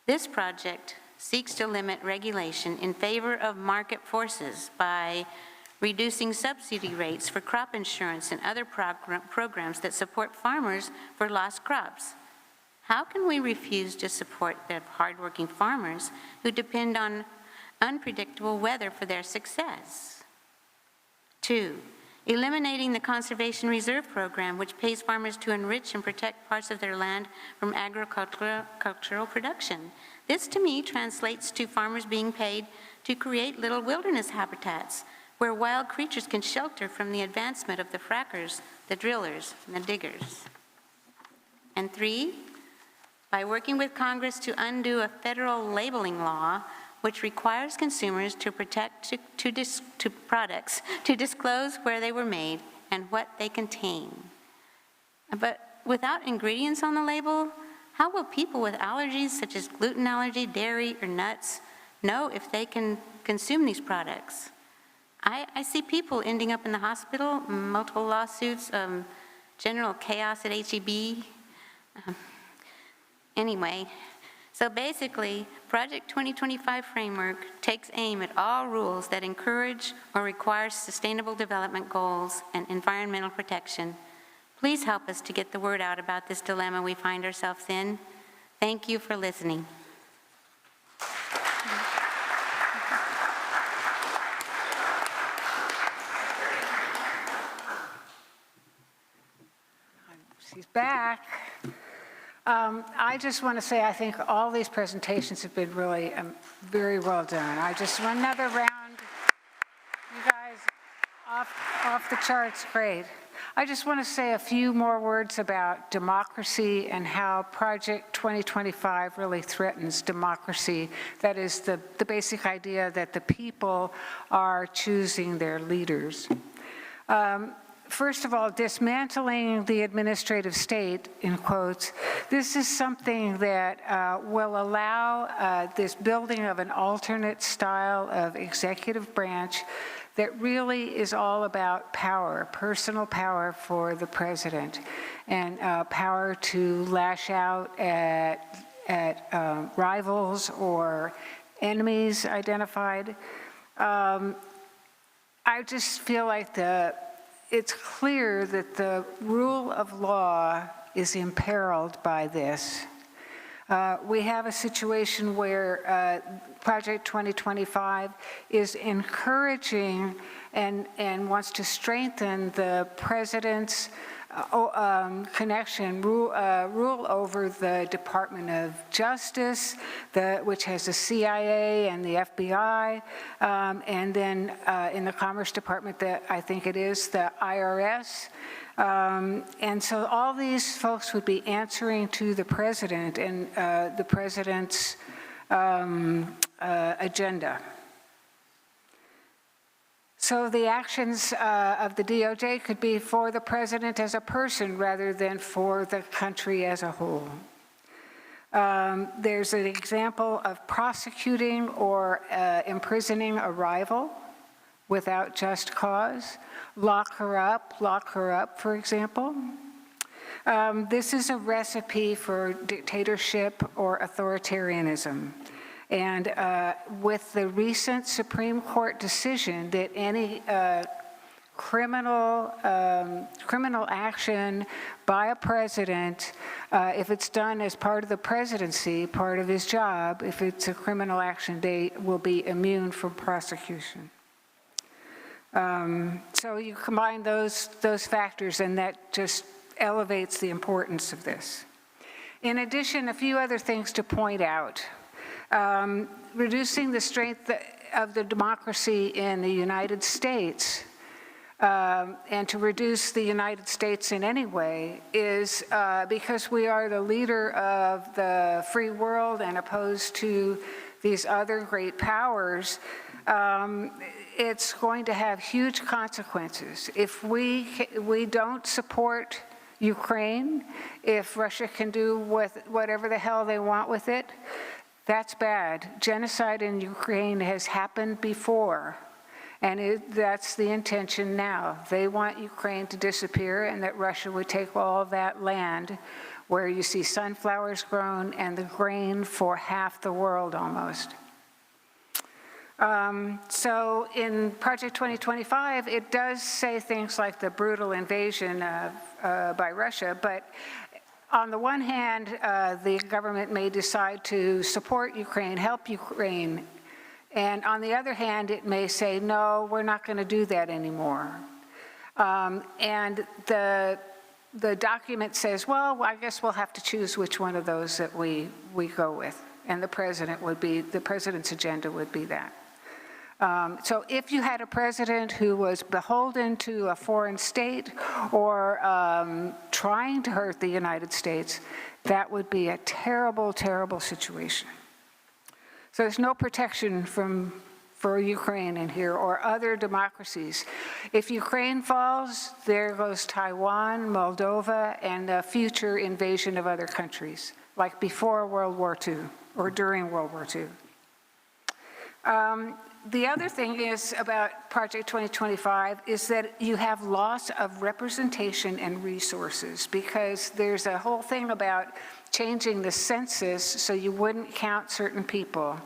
This project seeks to limit regulation in favor of market forces by reducing subsidy rates for crop insurance and other programs that support farmers for lost crops. How can we refuse to support the hardworking farmers who depend on unpredictable weather for their success? 2, eliminating the Conservation Reserve Program, which pays farmers to enrich and protect parts of their land from agricultural production. This, to me, translates to farmers being paid to create little wilderness habitats where wild creatures can shelter from the advancement of the frackers, the drillers, and the diggers. And 3, by working with Congress to undo a federal labeling law which requires consumers to protect products to disclose where they were made and what they contain. But without ingredients on the label, how will people with allergies such as gluten allergy, dairy, or nuts know if they can consume these products? I see people ending up in the hospital, multiple lawsuits, general chaos at HEB. Anyway, So basically, Project 2025 framework takes aim at all rules that encourage or require sustainable development goals and environmental protection. Please help us to get the word out about this dilemma we find ourselves in. Thank you for listening. She's back. I just want to say I think all these presentations have been really very well done. I just want another round. You guys, off the charts, great. I just want to say a few more words about democracy and how Project 2025 really threatens democracy. That is the basic idea that the people are choosing their leaders. First of all, dismantling the administrative state, in quotes, this is something that will allow this building of an alternate style of executive branch that really is all about power, personal power for the president, and power to lash out at rivals or enemies identified. I just feel like it's clear that the rule of law is imperiled by this. We have a situation where Project 2025 is encouraging and wants to strengthen the president's rule over the Department of Justice, which has the CIA and the FBI, and then in the Commerce Department, I think it is the IRS. And so all these folks would be answering to the president and the president's agenda. So the actions of the DOJ could be for the president as a person rather than for the country as a whole. There's an example of prosecuting or imprisoning a rival without just cause. Lock her up, for example. This is a recipe for dictatorship or authoritarianism. And with the recent Supreme Court decision that any criminal action by a president, if it's done as part of the presidency, part of his job, if it's a criminal action, they will be immune from prosecution. So you combine those factors, and that just elevates the importance of this. In addition, a few other things to point out. Reducing the strength of the democracy in the United States and to reduce the United States in any way is because we are the leader of the free world and opposed to these other great powers. It's going to have huge consequences. If we don't support Ukraine, if Russia can do with whatever the hell they want with it, that's bad. Genocide in Ukraine has happened before, and that's the intention now. They want Ukraine to disappear and that Russia would take all that land where you see sunflowers grown and the grain for half the world almost. So in Project 2025, it does say things like the brutal invasion by Russia, but on the one hand, the government may decide to support Ukraine, help Ukraine, and on the other hand, it may say, no, we're not going to do that anymore. And the document says, well, I guess we'll have to choose which one of those that we go with, and the president's agenda would be that. So if you had a president who was beholden to a foreign state or trying to hurt the United States, that would be a terrible, terrible situation. So there's no protection for Ukraine in here or other democracies. If Ukraine falls, there goes Taiwan, Moldova, and a future invasion of other countries, like before World War II or during World War II. The other thing is about Project 2025 is that you have loss of representation and resources, because there's a whole thing about changing the census so you wouldn't count certain people.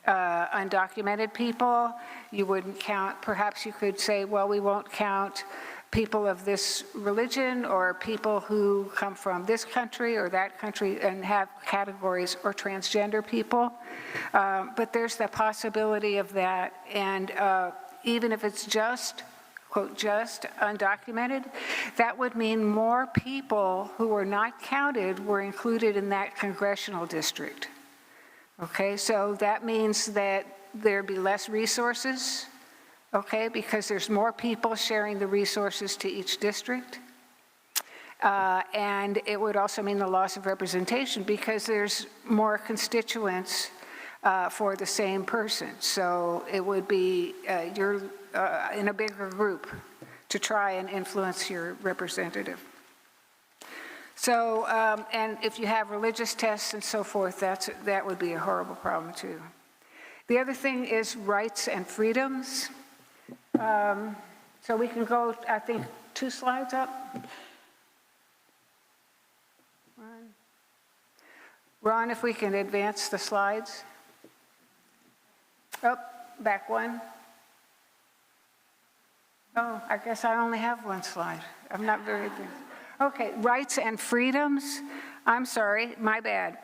Undocumented people, you wouldn't count. Perhaps you could say, well, we won't count people of this religion or people who come from this country or that country and have categories, or transgender people. But there's the possibility of that. And even if it's just, quote, just undocumented, that would mean more people who were not counted were included in that congressional district. Okay, so that means that there'd be less resources, okay, because there's more people sharing the resources to each district. And it would also mean the loss of representation, because there's more constituents for the same person. So it would be you're in a bigger group to try and influence your representative. So, and if you have religious tests and so forth, that would be a horrible problem too. The other thing is rights and freedoms. So we can go, I think, 2 slides up. Ron, if we can advance the slides. Oh, back 1. Oh, I guess I only have 1 slide. I'm not very good. Okay, rights and freedoms. I'm sorry, my bad.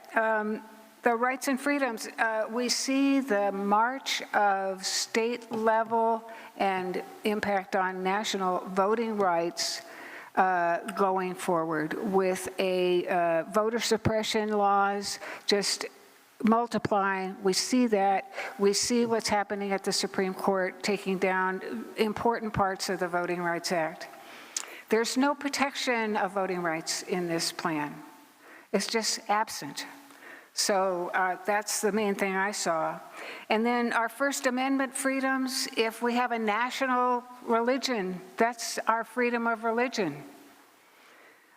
The rights and freedoms, we see the march of state level and impact on national voting rights going forward with a voter suppression laws just multiplying. We see that. We see what's happening at the Supreme Court, taking down important parts of the Voting Rights Act. There's no protection of voting rights in this plan. It's just absent. So that's the main thing I saw. And then our First Amendment freedoms, if we have a national religion, that's our freedom of religion.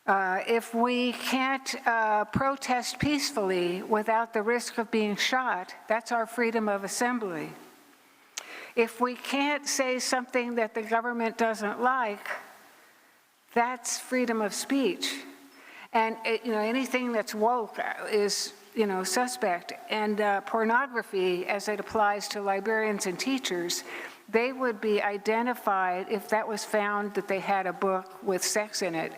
If we can't protest peacefully without the risk of being shot, that's our freedom of assembly. If we can't say something that the government doesn't like, that's freedom of speech. And anything that's woke is suspect. And pornography, as it applies to librarians and teachers, they would be identified if that was found that they had a book with sex in it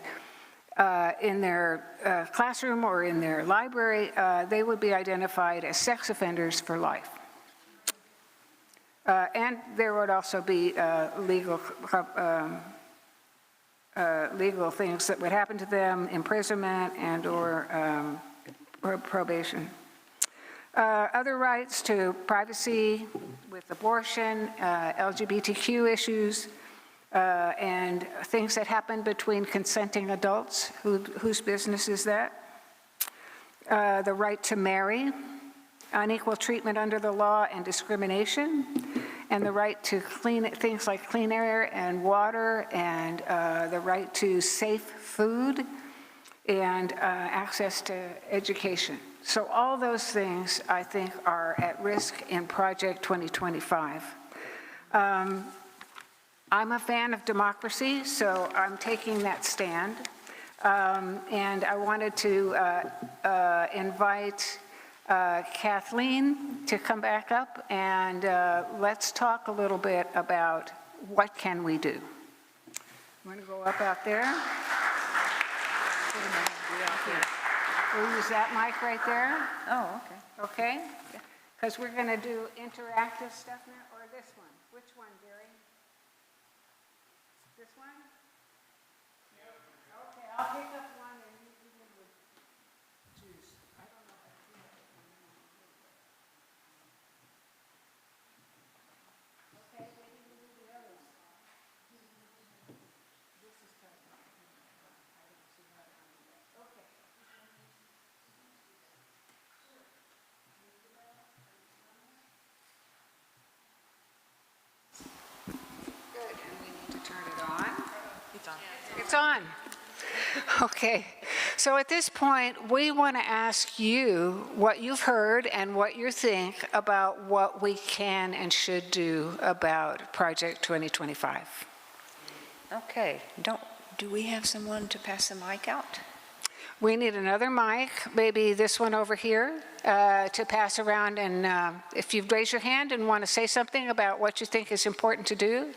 in their classroom or in their library. They would be identified as sex offenders for life. And there would also be legal things that would happen to them, imprisonment and or probation. Other rights to privacy with abortion, LGBTQ issues, and things that happen between consenting adults, whose business is that? The right to marry, unequal treatment under the law and discrimination, and the right to things like clean air and water, and the right to safe food, and access to education. So all those things, I think, are at risk in Project 2025. I'm a fan of democracy, so I'm taking that stand. And I wanted to invite Kathleen to come back up, and let's talk a little bit about what can we do. You want to go up out there? We'll use that mic right there. Oh, okay. Okay? Because we're going to do interactive stuff now, or this one. Which one, Gary? This one? Okay, I'll pick up one and you would choose. I don't know if I can do that. Okay, maybe we'll do the other one. This is tough. I don't see how to do that. Okay. Good, and we need to turn it on. It's on. It's on. Okay. So at this point, we want to ask you what you've heard and what you think about what we can and should do about Project 2025. Okay, do we have someone to pass the mic out? We need another mic, maybe this one over here, to pass around. And if you've raised your hand and want to say something about what you think is important to do,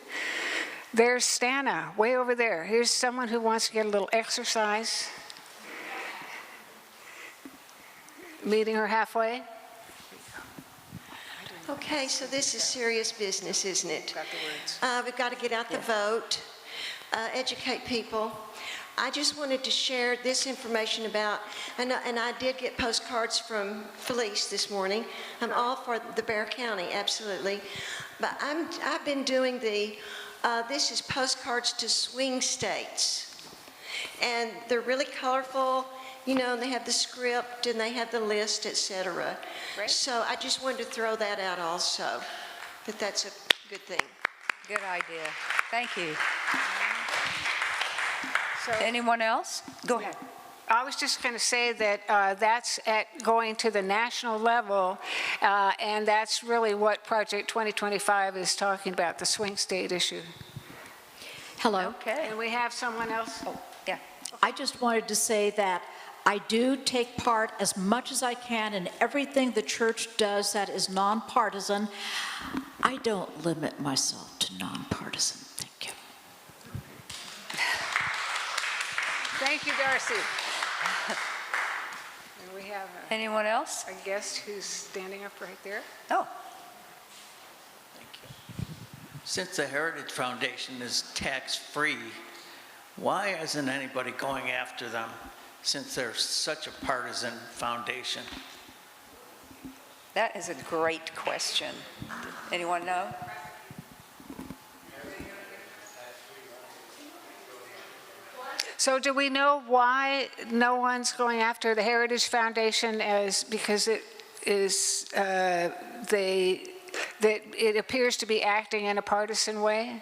there's Stana, way over there. Here's someone who wants to get a little exercise. Meeting her halfway. Okay, so this is serious business, isn't it? We've got to get out the vote, educate people. I just wanted to share this information about, and I did get postcards from Felice this morning. I'm all for the Bexar County, absolutely. But I've been doing this is postcards to swing states. And they're really colorful, you know, they have the script and they have the list, etc. Right. So I just wanted to throw that out also, that that's a good thing. Good idea. Thank you. So Anyone else? Go ahead. I was just going to say that that's going to the national level, and that's really what Project 2025 is talking about, the swing state issue. Hello. Okay. And we have someone else? Oh, yeah. I just wanted to say that I do take part as much as I can in everything the church does that is nonpartisan. I don't limit myself to nonpartisan. Thank you. Thank you, Darcy. And we have Anyone else? a guest who's standing up right there. Oh, Since the Heritage Foundation is tax-free, why isn't anybody going after them since they're such a partisan foundation? that is a great question. Anyone know? So do we know why no one's going after the Heritage Foundation because it is, that it appears to be acting in a partisan way?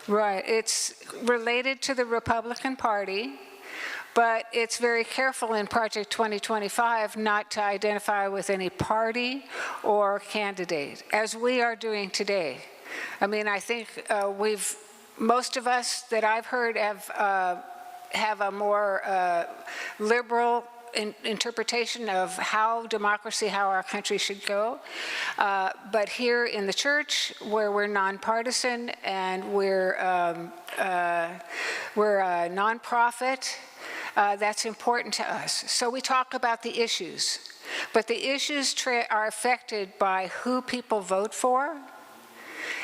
Right, it's related to the Republican Party, but it's very careful in Project 2025 not to identify with any party or candidate, as we are doing today. I mean, I think most of us that I've heard have a more liberal interpretation of how our country should go. But here in the church, where we're nonpartisan and we're a nonprofit, that's important to us. So we talk about the issues, but the issues are affected by who people vote for.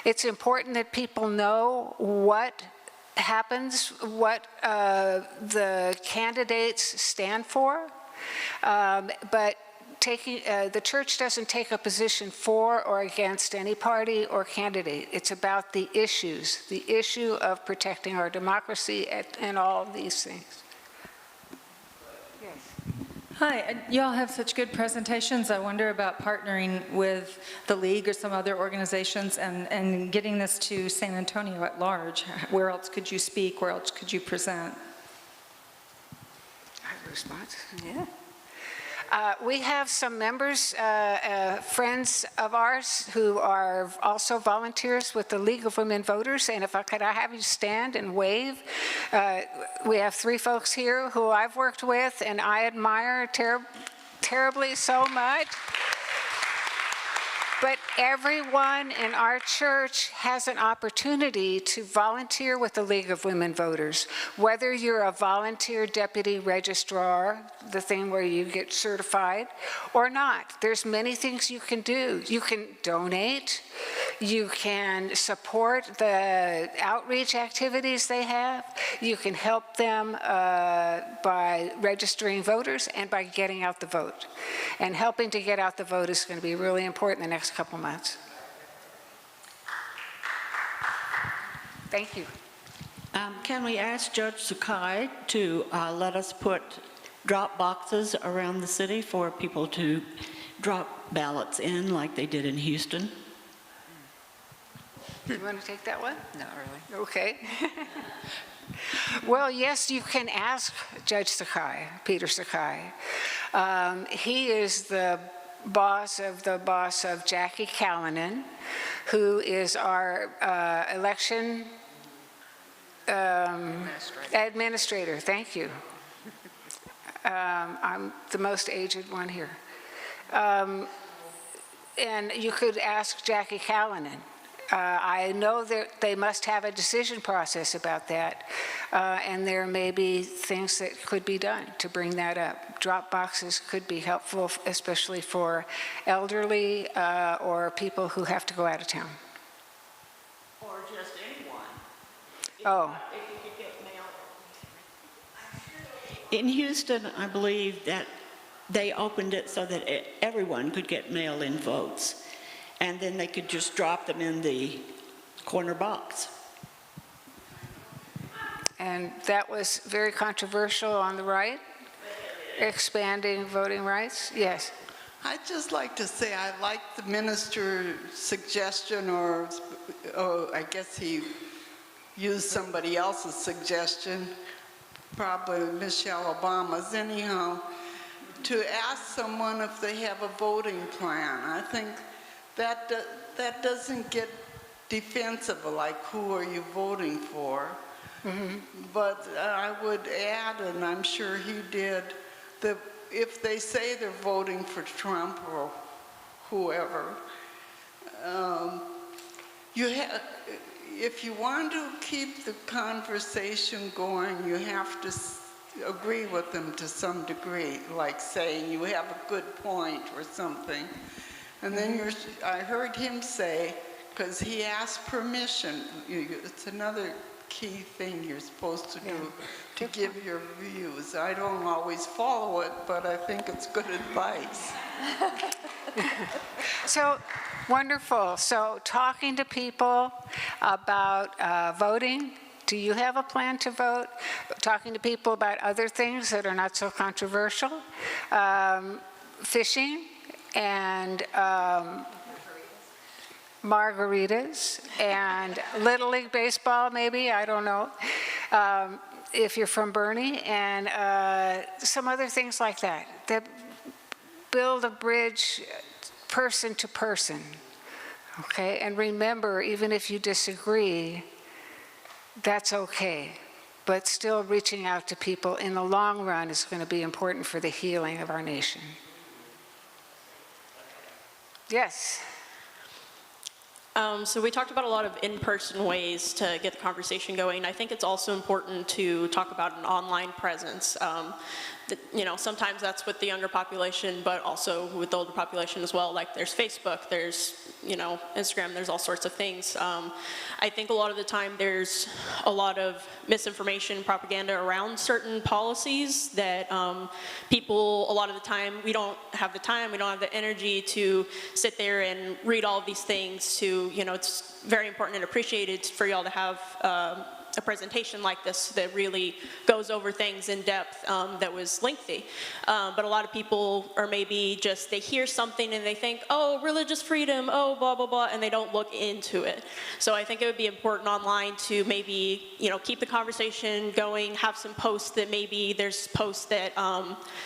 It's important that people know what happens, what the candidates stand for, but the church doesn't take a position for or against any party or candidate. It's about the issues, the issue of protecting our democracy and all of these things. Hi, y'all have such good presentations. I wonder about partnering with the League or some other organizations and getting this to San Antonio at large. Where else could you speak? Where else could you present? I have a response. Yeah. We have some members, friends of ours, who are also volunteers with the League of Women Voters, and if I could have you stand and wave. We have 3 folks here who I've worked with and I admire terribly so much. But everyone in our church has an opportunity to volunteer with the League of Women Voters, whether you're a volunteer deputy registrar, the thing where you get certified, or not. There's many things you can do. You can donate. You can support the outreach activities they have. You can help them by registering voters and by getting out the vote. And helping to get out the vote is going to be really important in the next couple months. Thank you. Can we ask Judge Sakai to let us put drop boxes around the city for people to drop ballots in like they did in Houston? You want to take that one? Not really. Okay. Well, yes, you can ask Judge Sakai, Peter Sakai. He is the boss of Jackie Callanan, who is our election administrator. Thank you. I'm the most aged one here. And you could ask Jackie Callanan. I know that they must have a decision process about that, and there may be things that could be done to bring that up. Drop boxes could be helpful, especially for elderly or people who have to go out of town. Or just anyone. Oh. If you could get mail. In Houston, I believe that they opened it so that everyone could get mail-in votes. And then they could just drop them in the corner box. And that was very controversial on the right, expanding voting rights? Yes. I'd just like to say I like the minister's suggestion, or I guess he used somebody else's suggestion, probably Michelle Obama's anyhow, to ask someone if they have a voting plan. I think that doesn't get defensive, like who are you voting for? Mm-hmm. But I would add, and I'm sure he did, that if they say they're voting for Trump or whoever, if you want to keep the conversation going, you have to agree with them to some degree, like saying you have a good point or something. And then I heard him say, because he asked permission, it's another key thing you're supposed to do, to give your views. I don't always follow it, but I think it's good advice. So, wonderful. So, talking to people about voting. Do you have a plan to vote? Talking to people about other things that are not so controversial. Fishing and margaritas and Little League Baseball, maybe, I don't know, if you're from Bernie, and some other things like that, that build a bridge person to person, okay? And remember, even if you disagree, that's okay, but still reaching out to people in the long run is going to be important for the healing of our nation. Yes. So we talked about a lot of in-person ways to get the conversation going. I think it's also important to talk about an online presence. Sometimes that's with the younger population, but also with the older population as well. Like there's Facebook, there's Instagram, there's all sorts of things. I think a lot of the time there's a lot of misinformation, propaganda around certain policies that people, a lot of the time, we don't have the time, we don't have the energy to sit there and read all of these things to, it's very important and appreciated for y'all to have a presentation like this that really goes over things in depth that was lengthy. But a lot of people are maybe just, they hear something and they think, oh, religious freedom, oh, blah, blah, blah, and they don't look into it. So I think it would be important online to maybe, keep the conversation going, have some posts that maybe there's posts that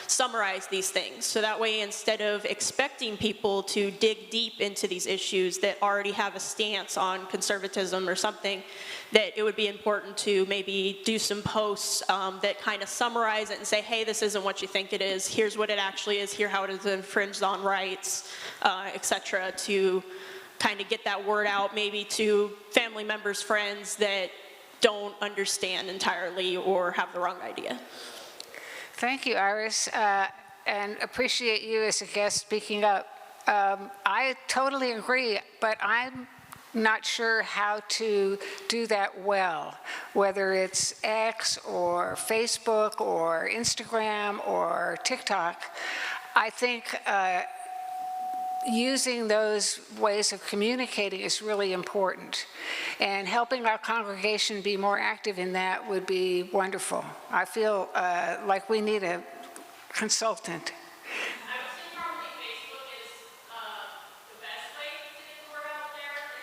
summarize these things. So that way, instead of expecting people to dig deep into these issues that already have a stance on conservatism or something, that it would be important to maybe do some posts that kind of summarize it and say, hey, this isn't what you think it is. Here's what it actually is. Here how it is infringed on rights, et cetera, to kind of get that word out maybe to family members, friends that don't understand entirely or have the wrong idea. Thank you, Iris, and appreciate you as a guest speaking up. I totally agree, but I'm not sure how to do that well, whether it's X or Facebook or Instagram or TikTok. I think using those ways of communicating is really important, and helping our congregation be more active in that would be wonderful. I feel like we need a consultant.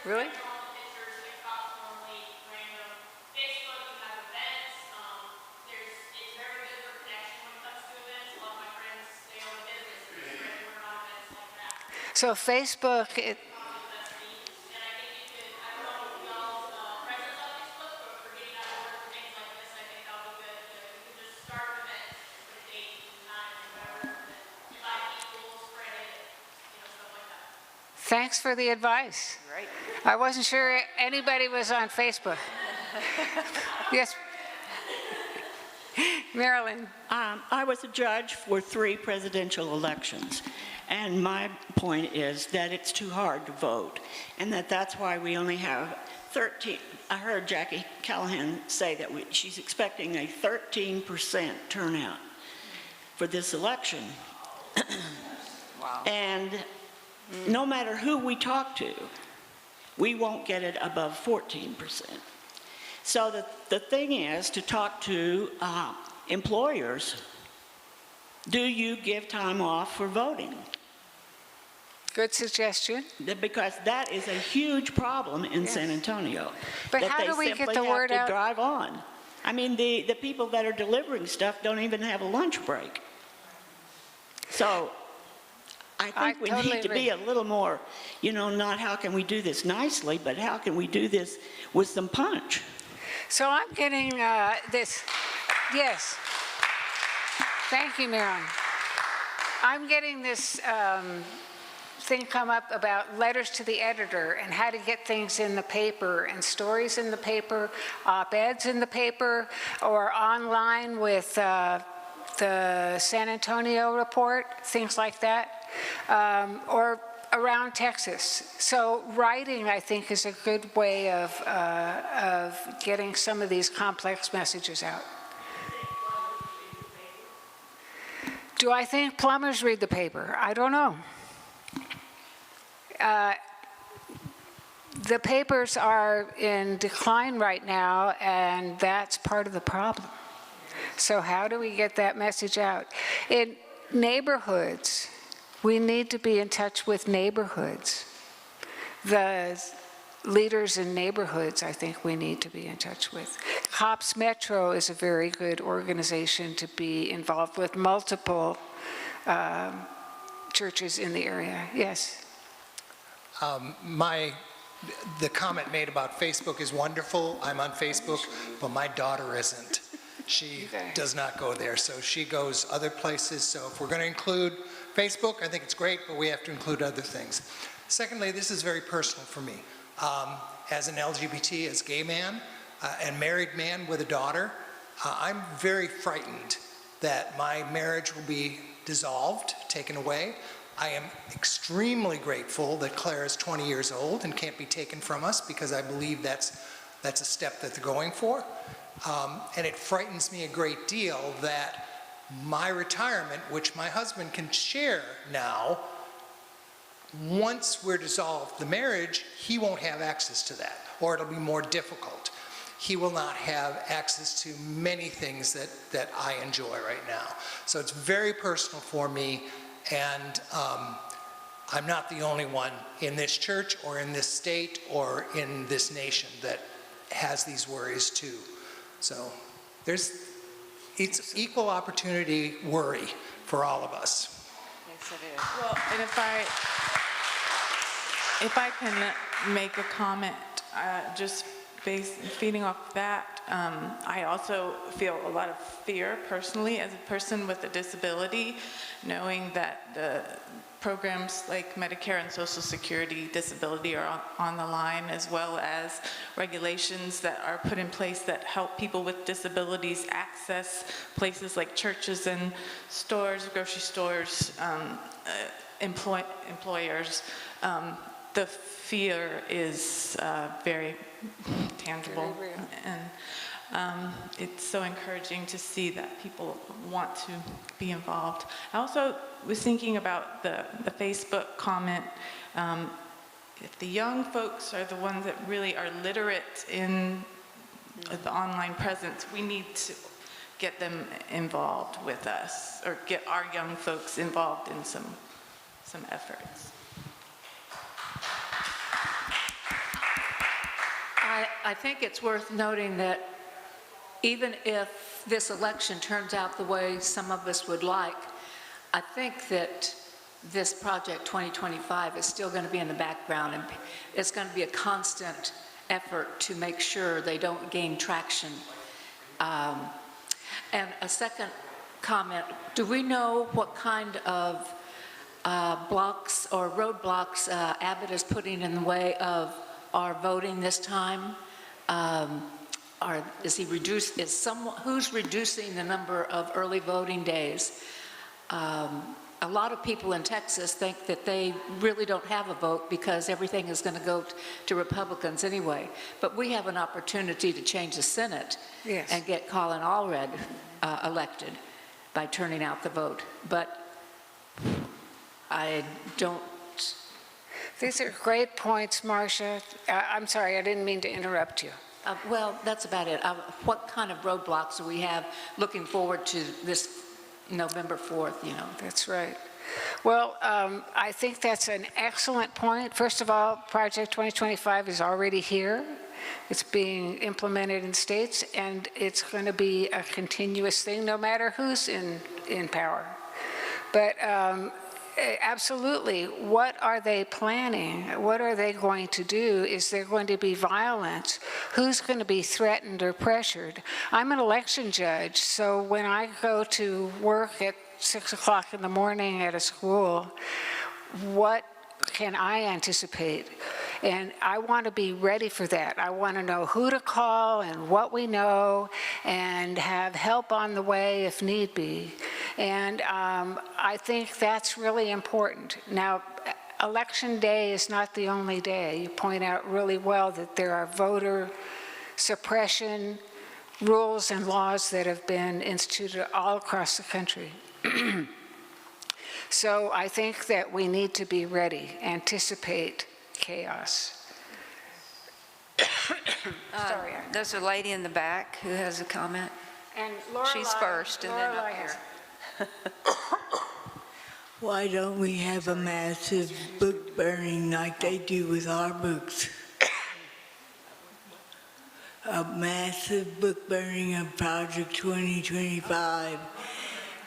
Really? So Facebook, thanks for the advice. Right. I wasn't sure anybody was on Facebook. Yes. Marilyn. I was a judge for 3 presidential elections, and my point is that it's too hard to vote, and that's why we only have 13. I heard Jackie Callahan say that she's expecting a 13% turnout for this election. Wow. And no matter who we talk to, we won't get it above 14%. So the thing is to talk to employers. Do you give time off for voting? Good suggestion. Because that is a huge problem in San Antonio. But that how they do we get simply the have word to out? drive on. I mean, the people that are delivering stuff don't even have a lunch break. So I think we totally need to agree. be a little more, not how can we do this nicely, but how can we do this with some punch? So I'm getting this, yes. Thank you, Marilyn. I'm getting this thing come up about letters to the editor and how to get things in the paper and stories in the paper, op-eds in the paper, or online with the San Antonio report, things like that, or around Texas. So writing, I think, is a good way of getting some of these complex messages out. Do I think plumbers read the paper? I don't know. The papers are in decline right now, and that's part of the problem. So how do we get that message out? In neighborhoods, we need to be in touch with neighborhoods. The leaders in neighborhoods, I think we need to be in touch with. COPS Metro is a very good organization to be involved with, multiple churches in the area. Yes. The comment made about Facebook is wonderful. I'm on Facebook, but my daughter isn't. She does not go there, so she goes other places. So if we're going to include Facebook, I think it's great, but we have to include other things. Secondly, this is very personal for me. As an LGBT, as gay man, and married man with a daughter, I'm very frightened that my marriage will be dissolved, taken away. I am extremely grateful that Claire is 20 years old and can't be taken from us, because I believe that's a step that they're going for. And it frightens me a great deal that my retirement, which my husband can share now, once we're dissolved the marriage, he won't have access to that, or it'll be more difficult. He will not have access to many things that I enjoy right now. So it's very personal for me, and I'm not the only one in this church or in this state or in this nation that has these worries too. So it's equal opportunity worry for all of us. Yes, it is. Well, and if I can make a comment, just feeding off that, I also feel a lot of fear personally as a person with a disability, knowing that the programs like Medicare and Social Security disability are on the line, as well as regulations that are put in place that help people with disabilities access places like churches and stores, grocery stores, employers. The fear is very tangible, and it's so encouraging to see that people want to be involved. I also was thinking about the Facebook comment. If the young folks are the ones that really are literate in the online presence, we need to get them involved with us, or get our young folks involved in some efforts. I think it's worth noting that even if this election turns out the way some of us would like, I think that this project 2025 is still going to be in the background, and it's going to be a constant effort to make sure they don't gain traction. And a second comment, do we know what kind of blocks or roadblocks Abbott is putting in the way of our voting this time? Who's reducing the number of early voting days? A lot of people in Texas think that they really don't have a vote because everything is going to go to Republicans anyway. But we have an opportunity to change the Senate and get Colin Allred elected by turning out the vote. But I don't... These are great points, Marcia. I'm sorry, I didn't mean to interrupt you. Well, that's about it. What kind of roadblocks do we have looking forward to this November 4th, you know? That's right. Well, I think that's an excellent point. First of all, Project 2025 is already here. It's being implemented in states, and it's going to be a continuous thing no matter who's in power. But absolutely, what are they planning? What are they going to do? Is there going to be violence? Who's going to be threatened or pressured? I'm an election judge, so when I go to work at 6 o'clock in the morning at a school, what can I anticipate? And I want to be ready for that. I want to know who to call and what we know and have help on the way if need be. And I think that's really important. Now, Election Day is not the only day. You point out really well that there are voter suppression rules and laws that have been instituted all across the country. So I think that we need to be ready, anticipate chaos. Sorry. There's a lady in the back who has a comment. And she's first, and then up here. Why don't we have a massive book burning like they do with our books? A massive book burning of Project 2025,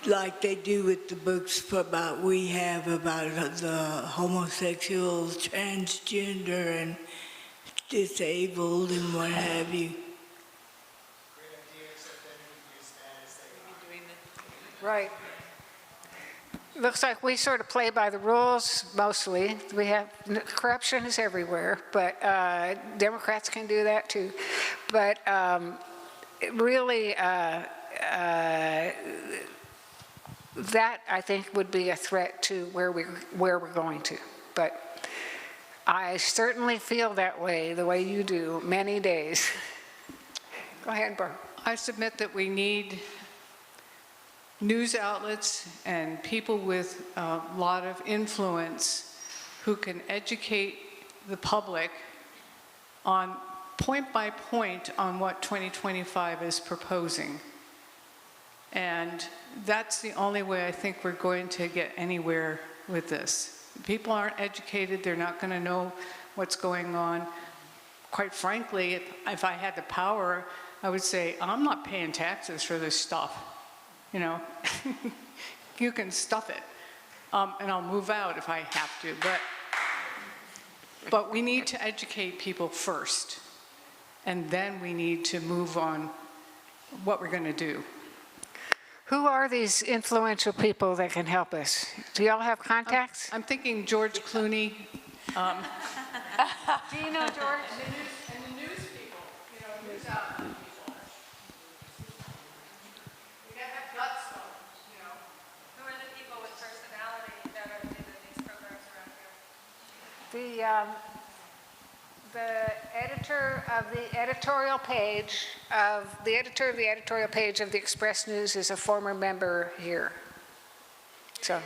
like they do with the books we have about the homosexuals, transgender, and disabled, and what have you. Right. Looks like we sort of play by the rules mostly. We have corruption is everywhere, but Democrats can do that too. But really, that I think would be a threat to where we're going to. But I certainly feel that way, the way you do, many days. Go ahead, Barb. I submit that we need news outlets and people with a lot of influence who can educate the public on point by point on what 2025 is proposing. And that's the only way I think we're going to get anywhere with this. People aren't educated, they're not going to know what's going on. Quite frankly, if I had the power, I would say, I'm not paying taxes for this stuff. You know, you can stuff it, and I'll move out if I have to. But we need to educate people first, and then we need to move on what we're going to do. Who are these influential people that can help us? Do y'all have contacts? I'm thinking George Clooney. Do you know George? And the news people, you know, news outlet people. The editor of the editorial page of the editorial page of the Express News is a former member here. So.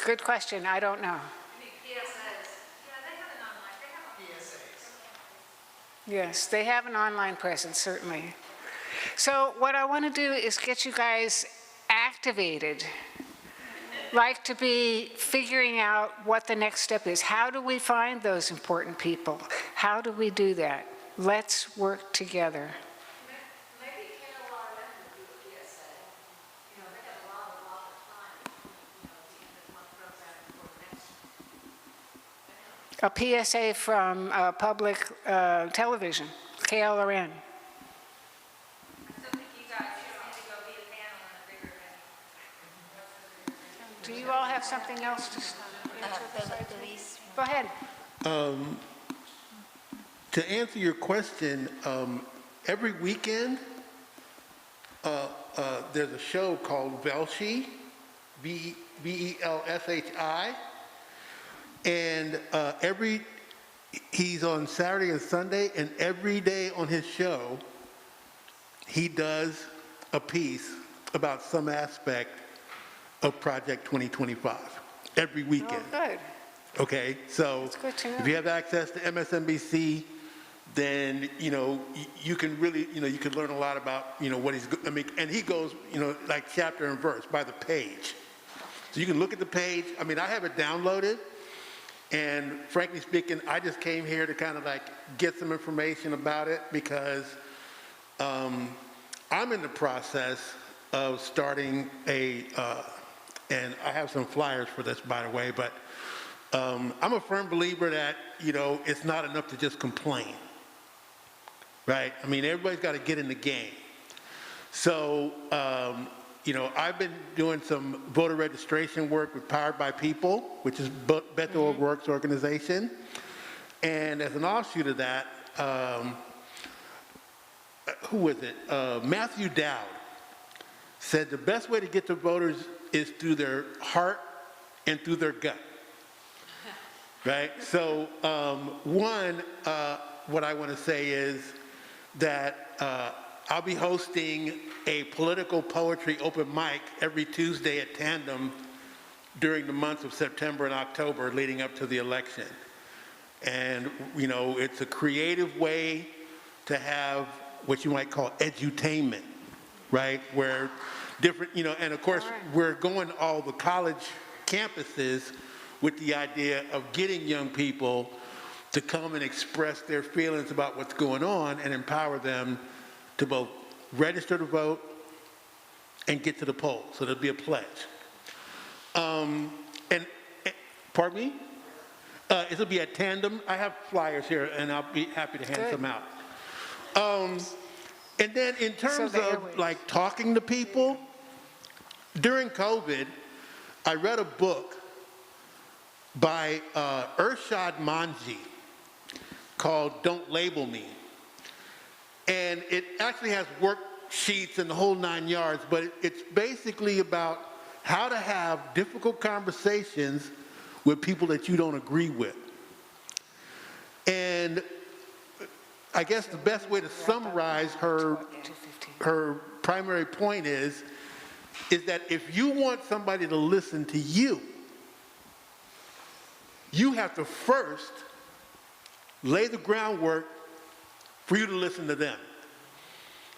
Good question. I don't know. Yes, they have an online presence, certainly. So what I want to do is get you guys activated. Like to be figuring out what the next step is. How do we find those important people? How do we do that? Let's work together. A PSA from public television, KLRN. Do you all have something else to Go ahead. To answer your question, every weekend, there's a show called Velshi, Belshi, and he's on Saturday and Sunday, and every day on his show, he does a piece about some aspect of Project 2025, every weekend. Oh, good. Okay, so good to know. if you have access to MSNBC, then, you can really, you can learn a lot about, what he's, and he goes, like chapter and verse by the page. So you can look at the page. I have it downloaded, and frankly speaking, I just came here to kind of like get some information about it because I'm in the process of starting and I have some flyers for this, by the way, but I'm a firm believer that, it's not enough to just complain, right? Everybody's got to get in the game. So, I've been doing some voter registration work with Powered by People, which is Beto O'Rourke's organization. And as an offshoot of that, who was it? Matthew Dowd said the best way to get to voters is through their heart and through their gut. Right? So, what I want to say is that I'll be hosting a political poetry open mic every Tuesday at Tandem during the months of September and October leading up to the election. And, it's a creative way to have what you might call edutainment, right? Where different, and of course, we're going to all the college campuses with the idea of getting young people to come and express their feelings about what's going on and empower them to both register to vote and get to the polls. So there'll be a pledge. Pardon me? It'll be at Tandem. I have flyers here, and I'll be happy to hand some out. And then in terms of like talking to people, during COVID, I read a book by Irshad Manji called Don't Label Me. And it actually has worksheets and the whole 9 yards, but it's basically about how to have difficult conversations with people that you don't agree with. And I guess the best way to summarize her primary point is that if you want somebody to listen to you, you have to first lay the groundwork for you to listen to them.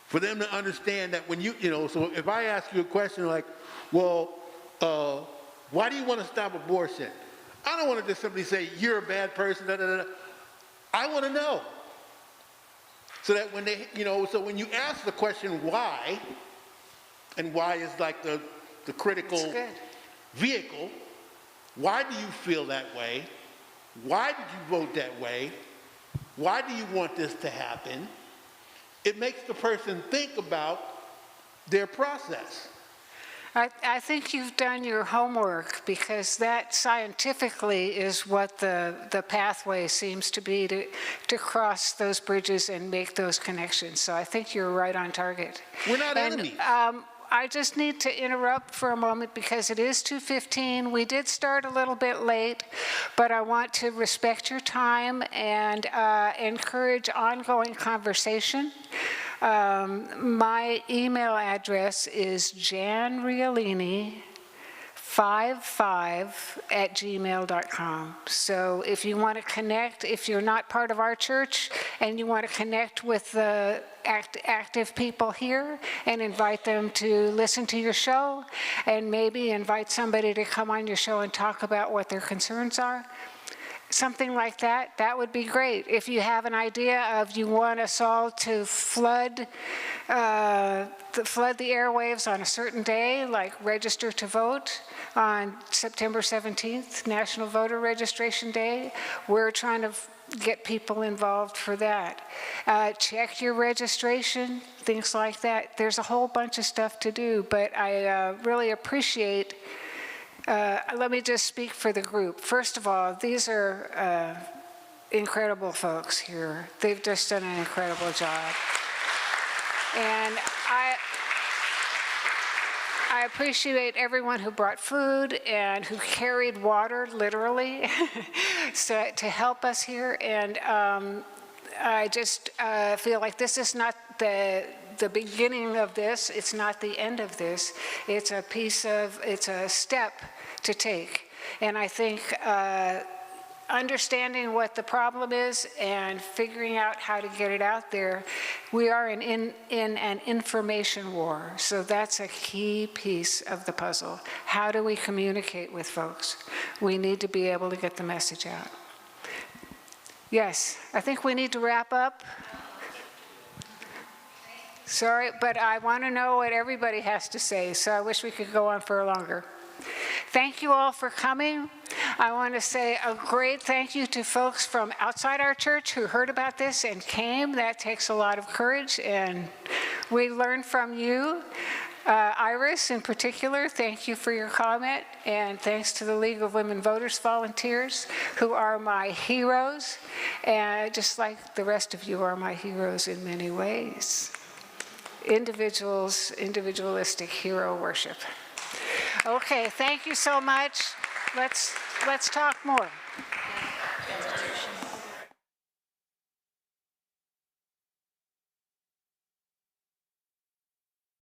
For them to understand that when so if I ask you a question like, well, why do you want to stop abortion? I don't want to just simply say, you're a bad person, da, da, da. I want to know. So that when they, so when you ask the question why, and why is like the critical vehicle, why do you feel that way? Why did you vote that way? Why do you want this to happen? It makes the person think about their process. I think you've done your homework because that scientifically is what the pathway seems to be to cross those bridges and make those connections. So I think you're right on target. We're not enemies. I just need to interrupt for a moment because it is 2:15. We did start a little bit late, but I want to respect your time and encourage ongoing conversation. My email address is janrealini55@gmail.com. So if you want to connect, if you're not part of our church and you want to connect with the active people here and invite them to listen to your show and maybe invite somebody to come on your show and talk about what their concerns are, something like that, that would be great. If you have an idea of you want us all to flood flood the airwaves on a certain day, like register to vote on September 17th, National Voter Registration Day. We're trying to get people involved for that. Check your registration, things like that. There's a whole bunch of stuff to do, but I really appreciate, let me just speak for the group. First of all, these are incredible folks here. They've just done an incredible job. And I appreciate everyone who brought food and who carried water, literally, so, to help us here. And I just feel like this is not the beginning of this. It's not the end of this. It's a step to take. And I think understanding what the problem is and figuring out how to get it out there, we are in an information war. So that's a key piece of the puzzle. How do we communicate with folks? We need to be able to get the message out. Yes, I think we need to wrap up. Sorry, but I want to know what everybody has to say, so I wish we could go on for longer. Thank you all for coming. I want to say a great thank you to folks from outside our church who heard about this and came. That takes a lot of courage, and we learned from you. Iris, in particular, thank you for your comment, and thanks to the League of Women Voters volunteers, who are my heroes, and just like the rest of you are my heroes in many ways. Individualistic hero worship. Okay, thank you so much. Let's talk more.